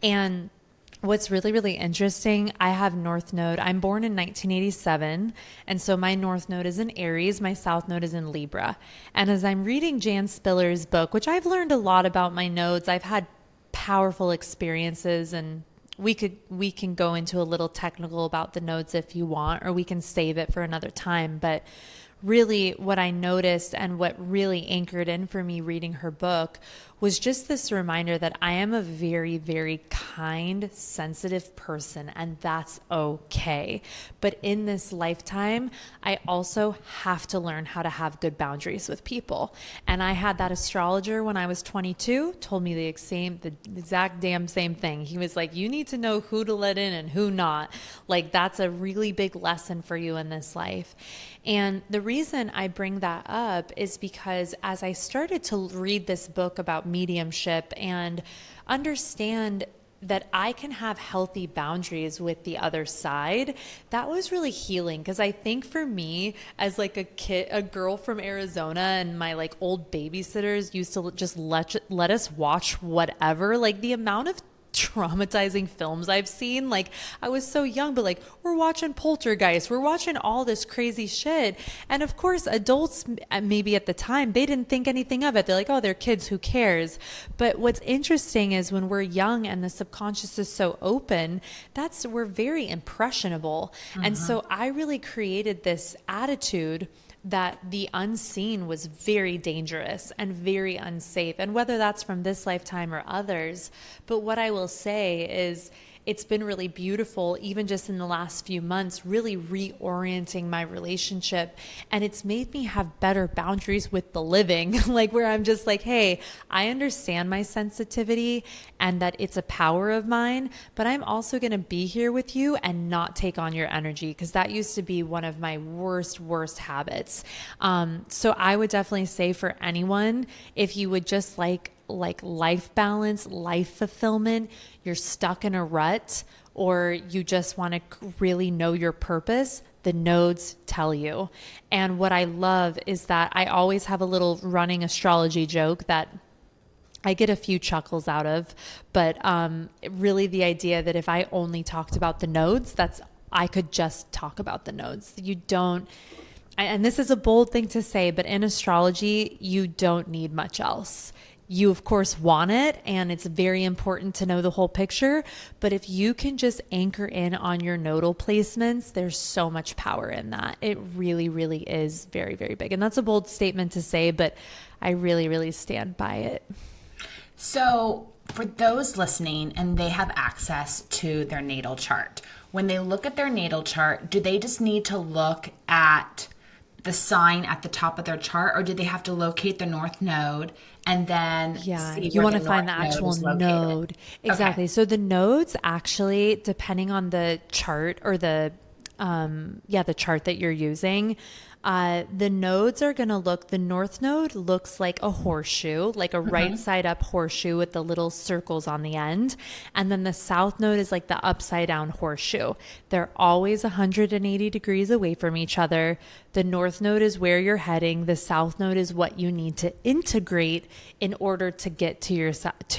And what's really, really interesting, I have North Node. I'm born in 1987. And so my North Node is in Aries. My South Node is in Libra. And as I'm reading Jan Spiller's book, which I've learned a lot about my nodes, I've had powerful experiences, and we can go into a little technical about the nodes if you want, or we can save it for another time. But really what I noticed and what really anchored in for me reading her book was just this reminder that I am a very, very kind, sensitive person, and that's okay. But in this lifetime, I also have to learn how to have good boundaries with people. And I had that astrologer when I was 22, told me the exact damn same thing. He was like, you need to know who to let in and who not. Like, that's a really big lesson for you in this life. And the reason I bring that up is because as I started to read this book about mediumship and understand that I can have healthy boundaries with the other side, that was really healing. Because I think for me, as like a girl from Arizona, and my like old babysitters used to just let us watch whatever, like the amount of traumatizing films I've seen. Like, I was so young, but like, we're watching Poltergeist, we're watching all this crazy shit. And of course, adults, maybe at the time, they didn't think anything of it. They're like, oh, they're kids, who cares? But what's interesting is when we're young and the subconscious is so open, we're very impressionable. And so I really created this attitude that the unseen was very dangerous and very unsafe, and whether that's from this lifetime or others. But what I will say is, it's been really beautiful, even just in the last few months, really reorienting my relationship. And it's made me have better boundaries with the living, like where I'm just like, hey, I understand my sensitivity and that it's a power of mine, but I'm also going to be here with you and not take on your energy, because that used to be one of my worst habits. So I would definitely say for anyone, if you would just like life balance, life fulfillment, you're stuck in a rut, or you just want to really know your purpose, the nodes tell you. And what I love is that I always have a little running astrology joke that I get a few chuckles out of, but really the idea that if I only talked about the nodes, I could just talk about the nodes. You don't, and this is a bold thing to say, but in astrology, you don't need much else. You, of course, want it, and it's very important to know the whole picture. But if you can just anchor in on your nodal placements, there's so much power in that. It really, really is very, very big. And that's a bold statement to say, but I really, really stand by it. So for those listening and they have access to their natal chart, when they look at their natal chart, do they just need to look at the sign at the top of their chart, or do they have to locate the north node and then see you want to find the actual node? Exactly. Okay. So the nodes actually, depending on the chart or the chart that you're using, the nodes are going to the north node looks like a horseshoe, like a right side up horseshoe with the little circles on the end. And then the south node is like the upside down horseshoe. They're always 180 degrees away from each other. The north node is where you're heading. The south node is what you need to integrate in order to get to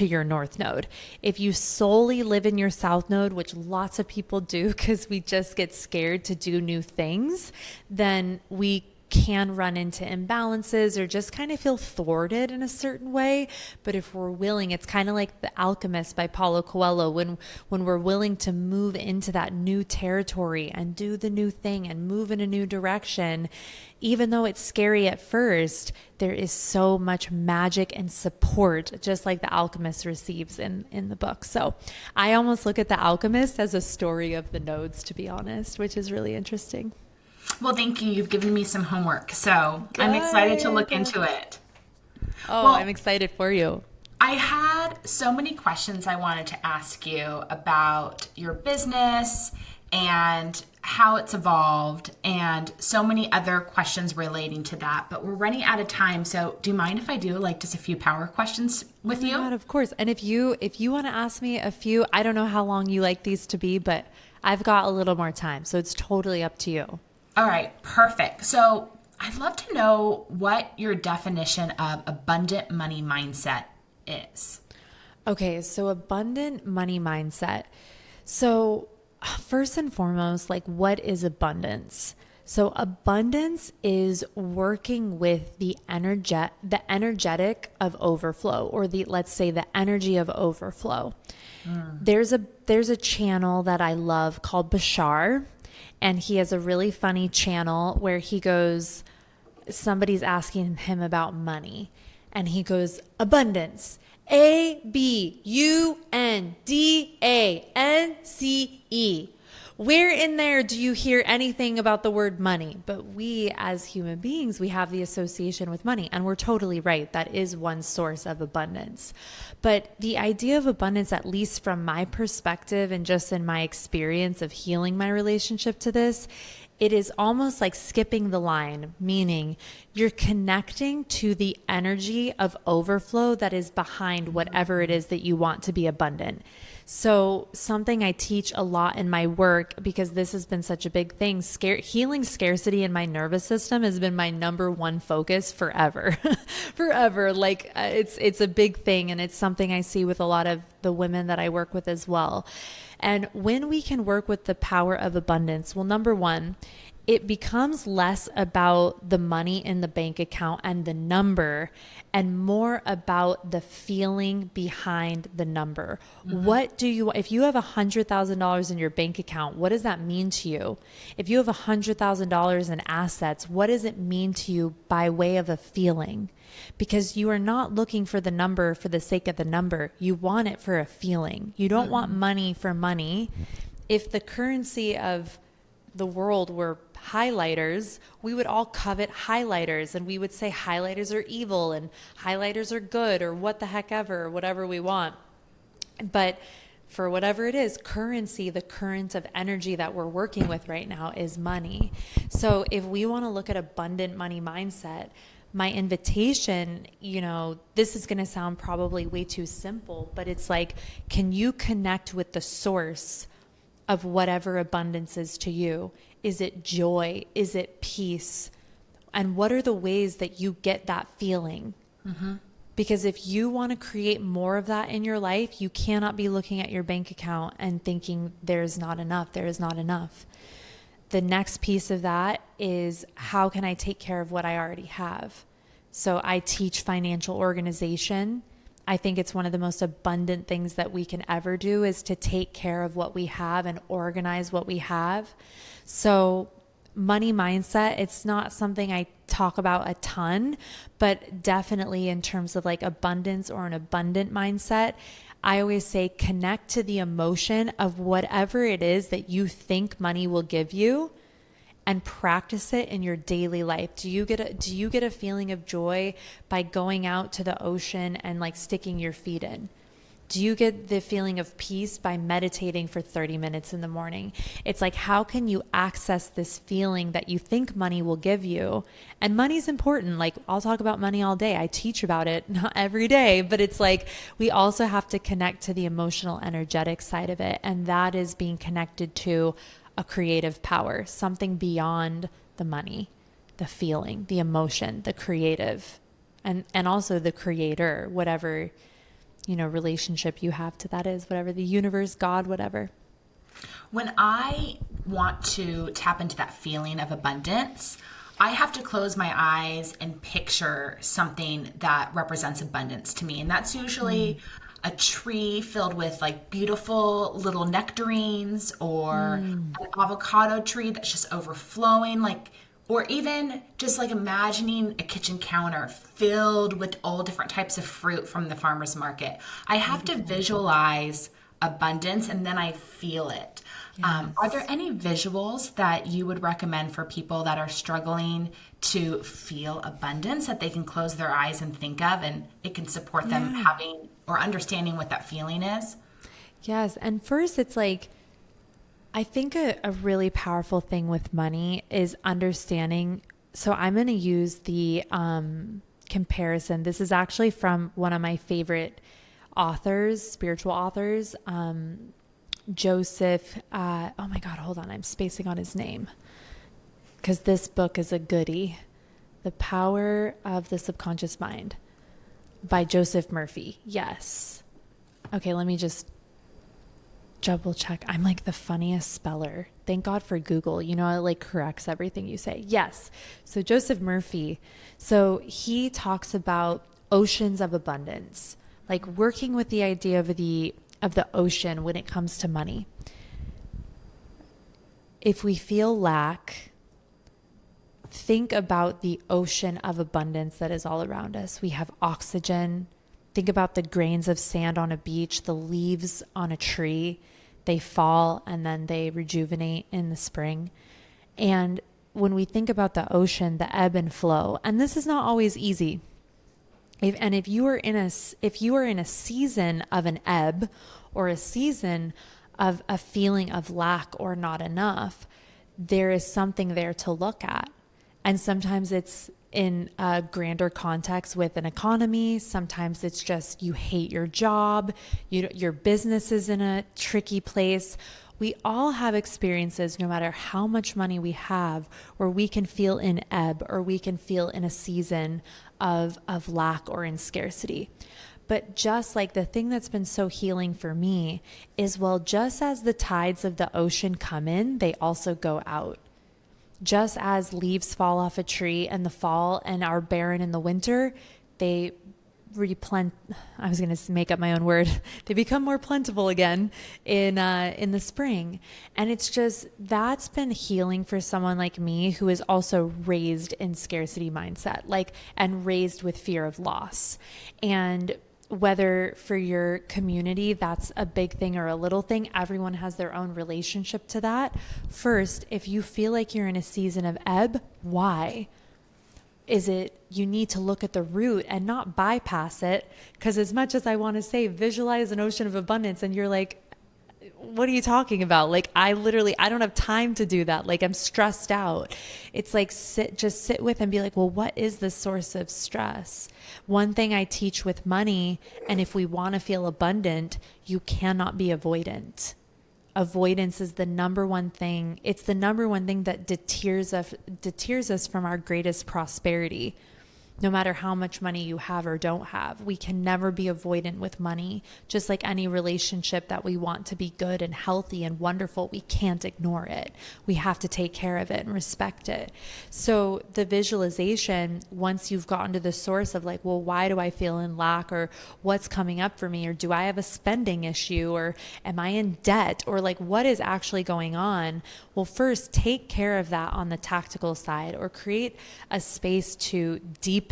your north node. If you solely live in your south node, which lots of people do because we just get scared to do new things, then we can run into imbalances or just kind of feel thwarted in a certain way. But if we're willing, it's kind of like The Alchemist by Paulo Coelho, when we're willing to move into that new territory and do the new thing and move in a new direction, even though it's scary at first, there is so much magic and support, just like The Alchemist receives in the book. So I almost look at The Alchemist as a story of the nodes, to be honest, which is really interesting. Well, thank you. You've given me some homework, so good. I'm excited to look into it. Oh, well, I'm excited for you. I had so many questions I wanted to ask you about your business and how it's evolved and so many other questions relating to that, but we're running out of time. So do you mind if I do like just a few power questions with you? God, of course. And if you want to ask me a few, I don't know how long you like these to be, but I've got a little more time, so it's totally up to you. All right, perfect. So I'd love to know what your definition of abundant money mindset is. Okay, so abundant money mindset. So first and foremost, like, what is abundance? So abundance is working with the energetic of overflow, or let's say the energy of overflow. There's a channel that I love called Bashar. And he has a really funny channel where he goes, somebody's asking him about money. And he goes, abundance, ABUNDANCE. Where in there do you hear anything about the word money? But we as human beings, we have the association with money, and we're totally right. That is one source of abundance. But the idea of abundance, at least from my perspective and just in my experience of healing my relationship to this, it is almost like skipping the line, meaning you're connecting to the energy of overflow that is behind whatever it is that you want to be abundant. So something I teach a lot in my work, because this has been such a big thing, healing scarcity in my nervous system has been my number one focus forever. Forever. Like it's a big thing, and it's something I see with a lot of the women that I work with as well. And when we can work with the power of abundance, well, number one, it becomes less about the money in the bank account and the number and more about the feeling behind the number. What do you, if you have $100,000 in your bank account, what does that mean to you? If you have $100,000 in assets, what does it mean to you by way of a feeling? Because you are not looking for the number for the sake of the number. You want it for a feeling. You don't want money for money. If the currency of the world were highlighters, we would all covet highlighters, and we would say highlighters are evil and highlighters are good, or what the heck ever, or whatever we want. But for whatever it is, currency, the current of energy that we're working with right now is money. So if we want to look at abundant money mindset, my invitation, this is going to sound probably way too simple, but it's like, can you connect with the source of whatever abundance is to you? Is it joy? Is it peace? And what are the ways that you get that feeling? Because if you want to create more of that in your life, you cannot be looking at your bank account and thinking there's not enough, there is not enough. The next piece of that is, how can I take care of what I already have? So I teach financial organization. I think it's one of the most abundant things that we can ever do, is to take care of what we have and organize what we have. So money mindset, it's not something I talk about a ton, but definitely in terms of like abundance or an abundant mindset, I always say connect to the emotion of whatever it is that you think money will give you, and practice it in your daily life. Do you get a feeling of joy by going out to the ocean and like sticking your feet in? Do you get the feeling of peace by meditating for 30 minutes in the morning? It's like, how can you access this feeling that you think money will give you? And money's important. Like, I'll talk about money all day. I teach about it, not every day, but it's like, we also have to connect to the emotional, energetic side of it. And that is being connected to a creative power, something beyond the money, the feeling, the emotion, the creative, and also the creator, whatever relationship you have to that is, whatever the universe, God, whatever. When I want to tap into that feeling of abundance, I have to close my eyes and picture something that represents abundance to me. And that's usually a tree filled with like beautiful little nectarines, or an avocado tree that's just overflowing, or even just like imagining a kitchen counter filled with all different types of fruit from the farmer's market. I have to visualize abundance, and then I feel it. Yes. Are there any visuals that you would recommend for people that are struggling to feel abundance that they can close their eyes and think of, and it can support them having or understanding what that feeling is? Yes. And first, it's like, I think a really powerful thing with money is understanding. So I'm going to use the comparison. This is actually from one of my favorite authors, spiritual authors, Joseph. Oh my God, hold on. I'm spacing on his name because this book is a goodie. The Power of the Subconscious Mind by Joseph Murphy. Yes. Okay, let me just double check. I'm like the funniest speller. Thank God for Google. It like corrects everything you say. Yes. So Joseph Murphy. So he talks about oceans of abundance, like working with the idea of the ocean when it comes to money. If we feel lack, think about the ocean of abundance that is all around us. We have oxygen. Think about the grains of sand on a beach, the leaves on a tree. They fall and then they rejuvenate in the spring. And when we think about the ocean, the ebb and flow, and this is not always easy. If you are in a season of an ebb, or a season of a feeling of lack or not enough, there is something there to look at. And sometimes it's in a grander context with an economy. Sometimes it's just you hate your job, your business is in a tricky place. We all have experiences, no matter how much money we have, where we can feel in ebb, or we can feel in a season of lack or in scarcity. But just like the thing that's been so healing for me is, well, just as the tides of the ocean come in, they also go out. just as leaves fall off a tree in the fall and are barren in the winter, they I was going to make up my own word. They become more plentiful again in the spring. And it's just, that's been healing for someone like me who is also raised in scarcity mindset, like, and raised with fear of loss. And whether for your community, that's a big thing or a little thing, everyone has their own relationship to that. First, if you feel like you're in a season of ebb, why? Is it you need to look at the root and not bypass it? Because as much as I want to say, visualize an ocean of abundance, and you're like, what are you talking about? Like, I don't have time to do that. Like, I'm stressed out. It's like, just sit with and be like, well, what is the source of stress? One thing I teach with money, and if we want to feel abundant, you cannot be avoidant. Avoidance is the number one thing. It's the number one thing that deters us from our greatest prosperity. No matter how much money you have or don't have, we can never be avoidant with money. Just like any relationship that we want to be good and healthy and wonderful, we can't ignore it. We have to take care of it and respect it. So the visualization, once you've gotten to the source of like, well, why do I feel in lack, or what's coming up for me, or do I have a spending issue, or am I in debt, or like what is actually going on? Well, first take care of that on the tactical side, or create a space to deepen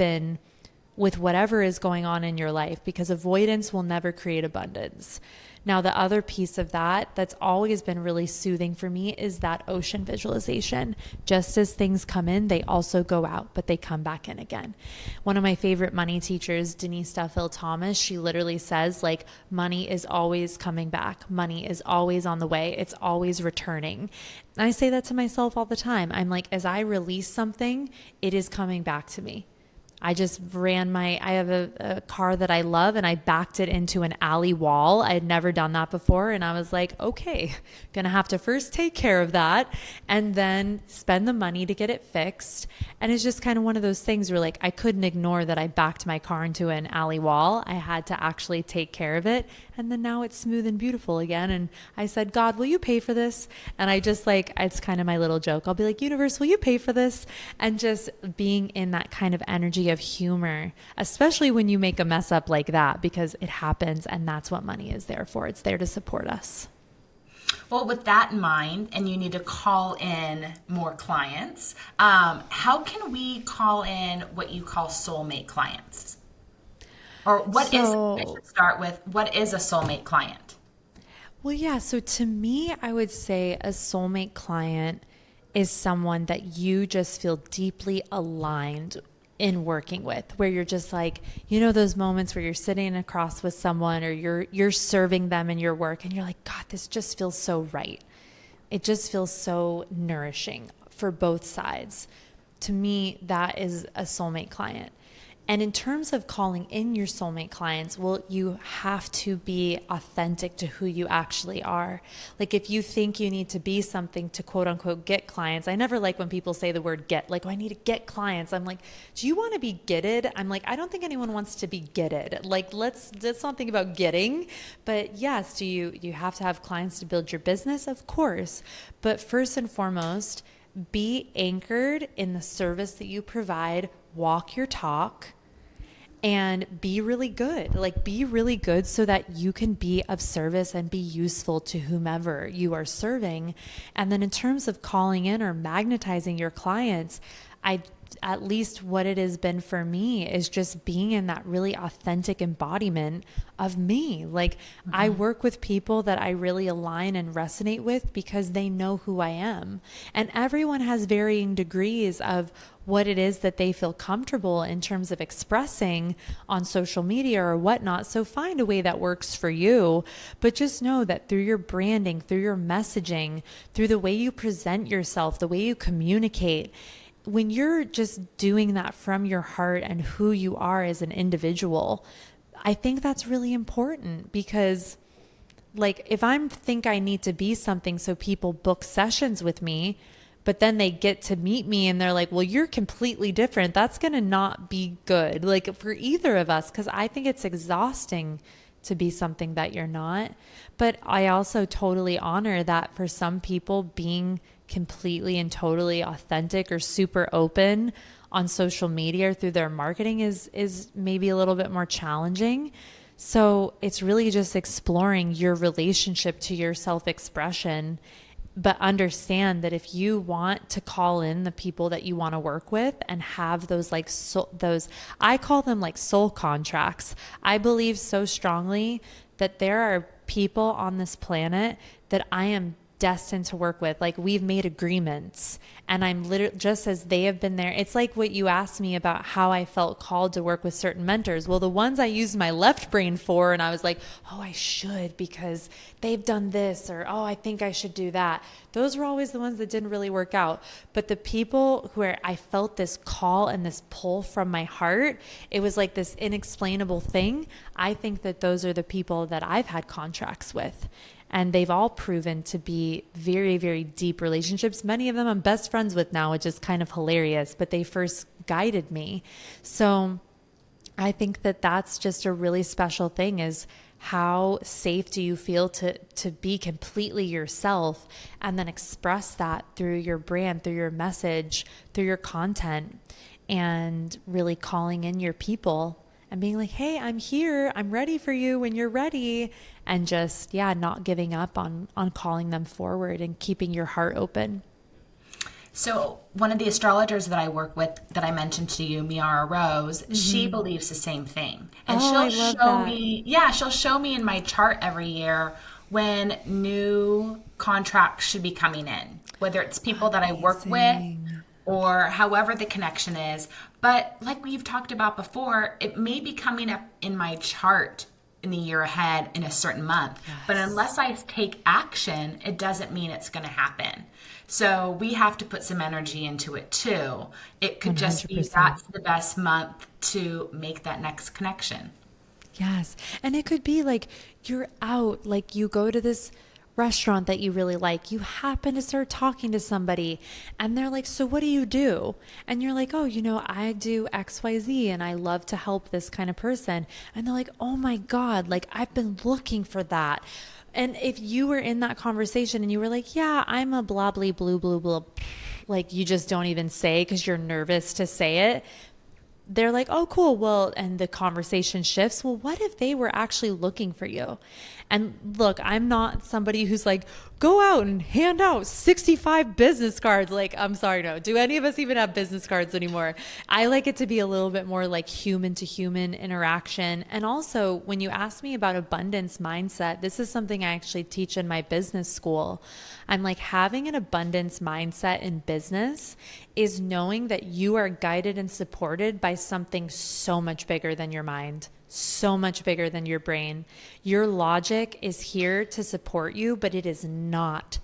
with whatever is going on in your life, because avoidance will never create abundance. Now, the other piece of that that's always been really soothing for me is that ocean visualization. Just as things come in, they also go out, but they come back in again. One of my favorite money teachers, Denise Duffield Thomas, she literally says, like, money is always coming back. Money is always on the way. It's always returning. And I say that to myself all the time. I'm like, as I release something, it is coming back to me. I have a car that I love, and I backed it into an alley wall. I had never done that before. And I was like, okay, gonna have to first take care of that and then spend the money to get it fixed. And it's just kind of one of those things where, like, I couldn't ignore that I backed my car into an alley wall. I had to actually take care of it. And then now it's smooth and beautiful again. And I said, God, will you pay for this? And I just, like, it's kind of my little joke. I'll be like, universe, will you pay for this? And just being in that kind of energy of humor, especially when you make a mess up like that, because it happens, and that's what money is there for. It's there to support us. Well, with that in mind, and you need to call in more clients, how can we call in what you call soulmate clients? Or I should start with, what is a soulmate client? Well, yeah. So to me, I would say a soulmate client is someone that you just feel deeply aligned in working with, where you're just like, those moments where you're sitting across with someone, or you're serving them in your work, and you're like, God, this just feels so right. It just feels so nourishing for both sides. To me, that is a soulmate client. And in terms of calling in your soulmate clients, well, you have to be authentic to who you actually are. Like, if you think you need to be something to quote unquote get clients, I never like when people say the word get, like, oh, I need to get clients. I'm like, do you want to be getted? I'm like, I don't think anyone wants to be getted. Like, let's not think about getting. But yes, do you have to have clients to build your business? Of course. But first and foremost, be anchored in the service that you provide, walk your talk, and be really good. Like, be really good so that you can be of service and be useful to whomever you are serving. And then in terms of calling in or magnetizing your clients, at least what it has been for me is just being in that really authentic embodiment of me. Like, I work with people that I really align and resonate with because they know who I am. And everyone has varying degrees of what it is that they feel comfortable in terms of expressing on social media or whatnot. So find a way that works for you, but just know that through your branding, through your messaging, through the way you present yourself, the way you communicate, when you're just doing that from your heart and who you are as an individual, I think that's really important, because, like, if I think I need to be something so people book sessions with me, but then they get to meet me and they're like, well, you're completely different, that's going to not be good, like, for either of us, because I think it's exhausting to be something that you're not. But I also totally honor that for some people, being completely and totally authentic or super open on social media or through their marketing is maybe a little bit more challenging. So it's really just exploring your relationship to your self-expression, but understand that if you want to call in the people that you want to work with and have those like those, I call them like soul contracts. I believe so strongly that there are people on this planet that I am destined to work with. Like, we've made agreements, and I'm literally, just as they have been there. It's like what you asked me about how I felt called to work with certain mentors. Well, the ones I used my left brain for, and I was like, oh, I should because they've done this, or oh, I think I should do that. Those were always the ones that didn't really work out. But the people where I felt this call and this pull from my heart, it was like this inexplainable thing. I think that those are the people that I've had contracts with. And they've all proven to be very, very deep relationships. Many of them I'm best friends with now, which is kind of hilarious, but they first guided me. So I think that that's just a really special thing, is how safe do you feel to be completely yourself and then express that through your brand, through your message, through your content, and really calling in your people and being like, hey, I'm here. I'm ready for you when you're ready. And just, not giving up on calling them forward and keeping your heart open. So one of the astrologers that I work with that I mentioned to you, Miara Rose, she believes the same thing. And she'll show me in my chart every year when new contracts should be coming in, whether it's people that I work with or however the connection is. But like we've talked about before, it may be coming up in my chart in the year ahead in a certain month. Yes. But unless I take action, it doesn't mean it's going to happen. So we have to put some energy into it too. It could 100%. Just be that's the best month to make that next connection. Yes. And it could be like you're out, like you go to this restaurant that you really like, you happen to start talking to somebody and they're like, so what do you do? And you're like, oh, I do XYZ and I love to help this kind of person. And they're like, oh my God, like I've been looking for that. And if you were in that conversation and you were like, yeah, I'm a blah, blah, blue, blue, blah, like you just don't even say because you're nervous to say it. They're like, oh, cool. Well, and the conversation shifts. Well, what if they were actually looking for you? And look, I'm not somebody who's like, go out and hand out 65 business cards. Like, I'm sorry, no. Do any of us even have business cards anymore? I like it to be a little bit more like human to human interaction. And also, when you ask me about abundance mindset, this is something I actually teach in my business school. I'm like, having an abundance mindset in business is knowing that you are guided and supported by something so much bigger than your mind, so much bigger than your brain. Your logic is here to support you, but it is not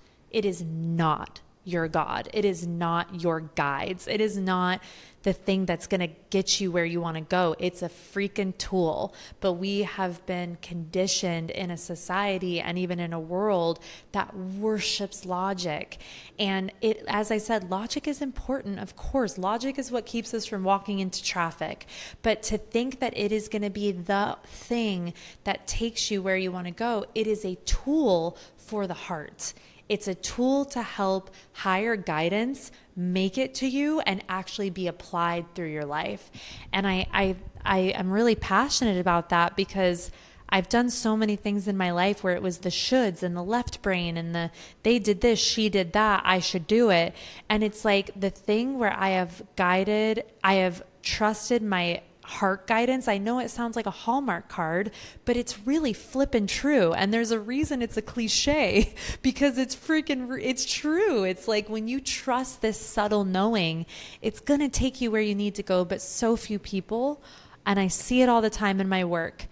your God. It is not your guides. It is not the thing that's going to get you where you want to go. It's a freaking tool. But we have been conditioned in a society and even in a world that worships logic. And it, as I said, logic is important. Of course, logic is what keeps us from walking into traffic. But to think that it is going to be the thing that takes you where you want to go, it is a tool for the heart. It's a tool to help higher guidance make it to you and actually be applied through your life. And I am really passionate about that because I've done so many things in my life where it was the shoulds and the left brain and they did this, she did that, I should do it. And it's like the thing where I have trusted my heart guidance. I know it sounds like a Hallmark card, but it's really flippin' true. And there's a reason it's a cliche because it's true. It's like when you trust this subtle knowing, it's going to take you where you need to go. But so few people, and I see it all the time in my work,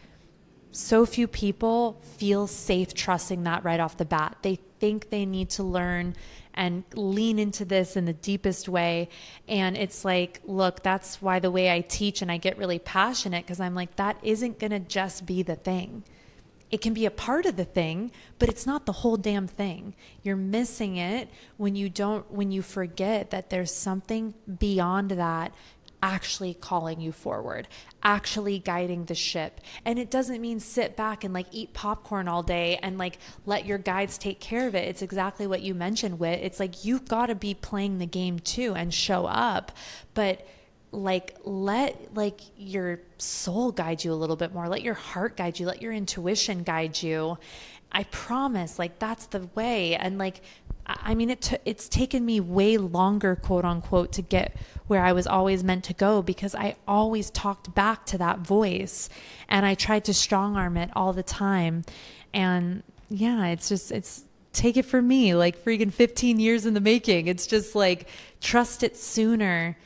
so few people feel safe trusting that right off the bat. They think they need to learn and lean into this in the deepest way. And it's like, look, that's why the way I teach and I get really passionate, because I'm like, that isn't going to just be the thing. It can be a part of the thing, but it's not the whole damn thing. You're missing it when you forget that there's something beyond that actually calling you forward, actually guiding the ship. And it doesn't mean sit back and like eat popcorn all day and like let your guides take care of it. It's exactly what you mentioned, Whit. It's like you've got to be playing the game too and show up. But like let like your soul guide you a little bit more. Let your heart guide you. Let your intuition guide you. I promise, like that's the way. And like I mean, it's taken me way longer, quote unquote, to get where I was always meant to go, because I always talked back to that voice and I tried to strong arm it all the time. And yeah, it's take it from me, like freaking 15 years in the making. It's just like, trust it sooner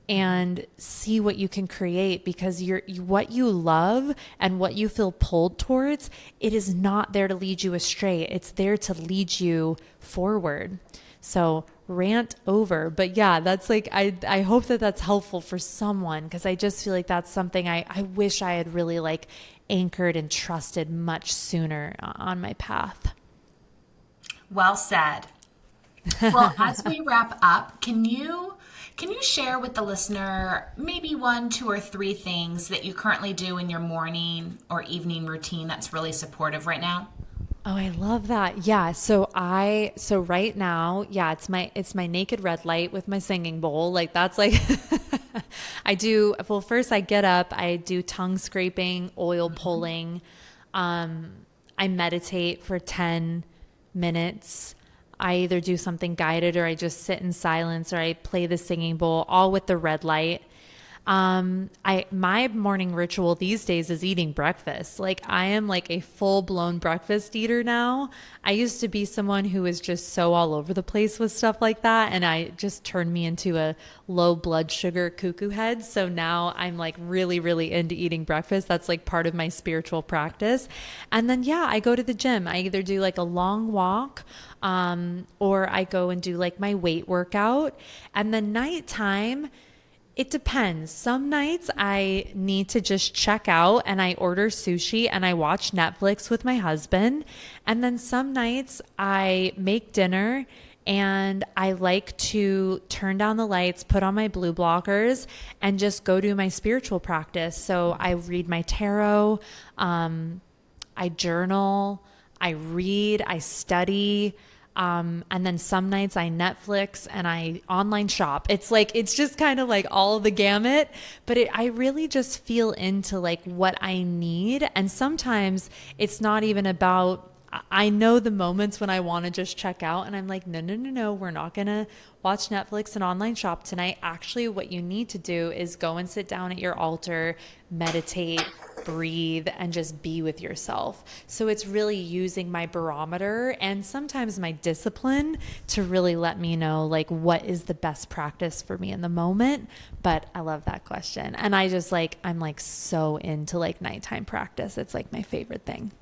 and see what you can create, because what you love and what you feel pulled towards, it is not there to lead you astray. It's there to lead you forward. So rant over. But yeah, that's like, I hope that that's helpful for someone, because I just feel like that's something I wish I had really like anchored and trusted much sooner on my path. Well said. Well, as we wrap up, can you share with the listener maybe 1, 2, or 3 things that you currently do in your morning or evening routine that's really supportive right now? Oh, I love that. Yeah. So right now, yeah, it's my naked red light with my singing bowl. Like that's like well, first I get up, I do tongue scraping, oil pulling. I meditate for 10 minutes. I either do something guided or I just sit in silence or I play the singing bowl, all with the red light. My morning ritual these days is eating breakfast. Like I am like a full blown breakfast eater now. I used to be someone who was just so all over the place with stuff like that. And I just turned me into a low blood sugar cuckoo head. So now I'm like really, really into eating breakfast. That's like part of my spiritual practice. And then, yeah, I go to the gym. I either do like a long walk, or I go and do like my weight workout. And then nighttime, it depends. Some nights I need to just check out and I order sushi and I watch Netflix with my husband. And then some nights I make dinner and I like to turn down the lights, put on my blue blockers, and just go do my spiritual practice. So I read my tarot, I journal, I read, I study. And then some nights I Netflix and I online shop. It's like, it's just kind of like all the gamut, but I really just feel into like what I need. And sometimes it's not even about, I know the moments when I want to just check out and I'm like, no, we're not going to watch Netflix and online shop tonight. Actually, what you need to do is go and sit down at your altar, meditate, breathe, and just be with yourself. So it's really using my barometer and sometimes my discipline to really let me know like what is the best practice for me in the moment. But I love that question. And I just like, I'm like so into like nighttime practice. It's like my favorite thing.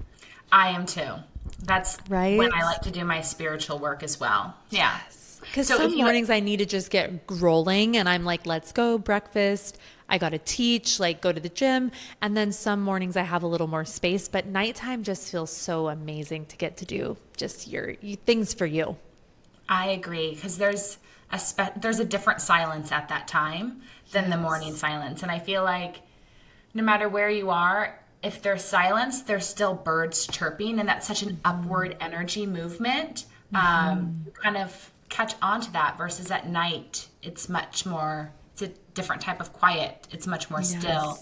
I am too. That's right. When I like to do my spiritual work as well. Yeah. Because some mornings I need to just get rolling and I'm like, let's go breakfast. I got to teach, like go to the gym. And then some mornings I have a little more space, but nighttime just feels so amazing to get to do just your things for you. I agree. Because there's a different silence at that time than the morning silence. And I feel like no matter where you are, if there's silence, there's still birds chirping, and that's such an upward energy movement. You kind of catch on to that versus at night, it's a different type of quiet. It's much more still.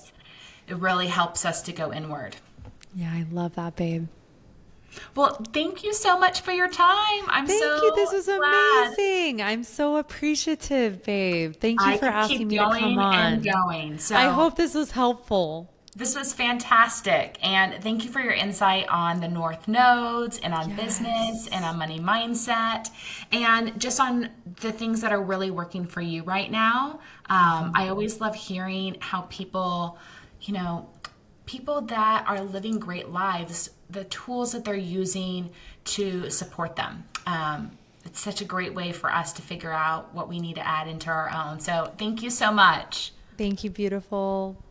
It really helps us to go inward. Yeah, I love that, babe. Well, thank you so much for your time. Thank you. This was amazing. I'm so appreciative, babe. Thank you for asking me to come on. And going. So I hope this was helpful. This was fantastic. And thank you for your insight on the North Nodes and on business and on money mindset and just on the things that are really working for you right now. I always love hearing how people that are living great lives, the tools that they're using to support them. It's such a great way for us to figure out what we need to add into our own. So thank you so much. Thank you, beautiful.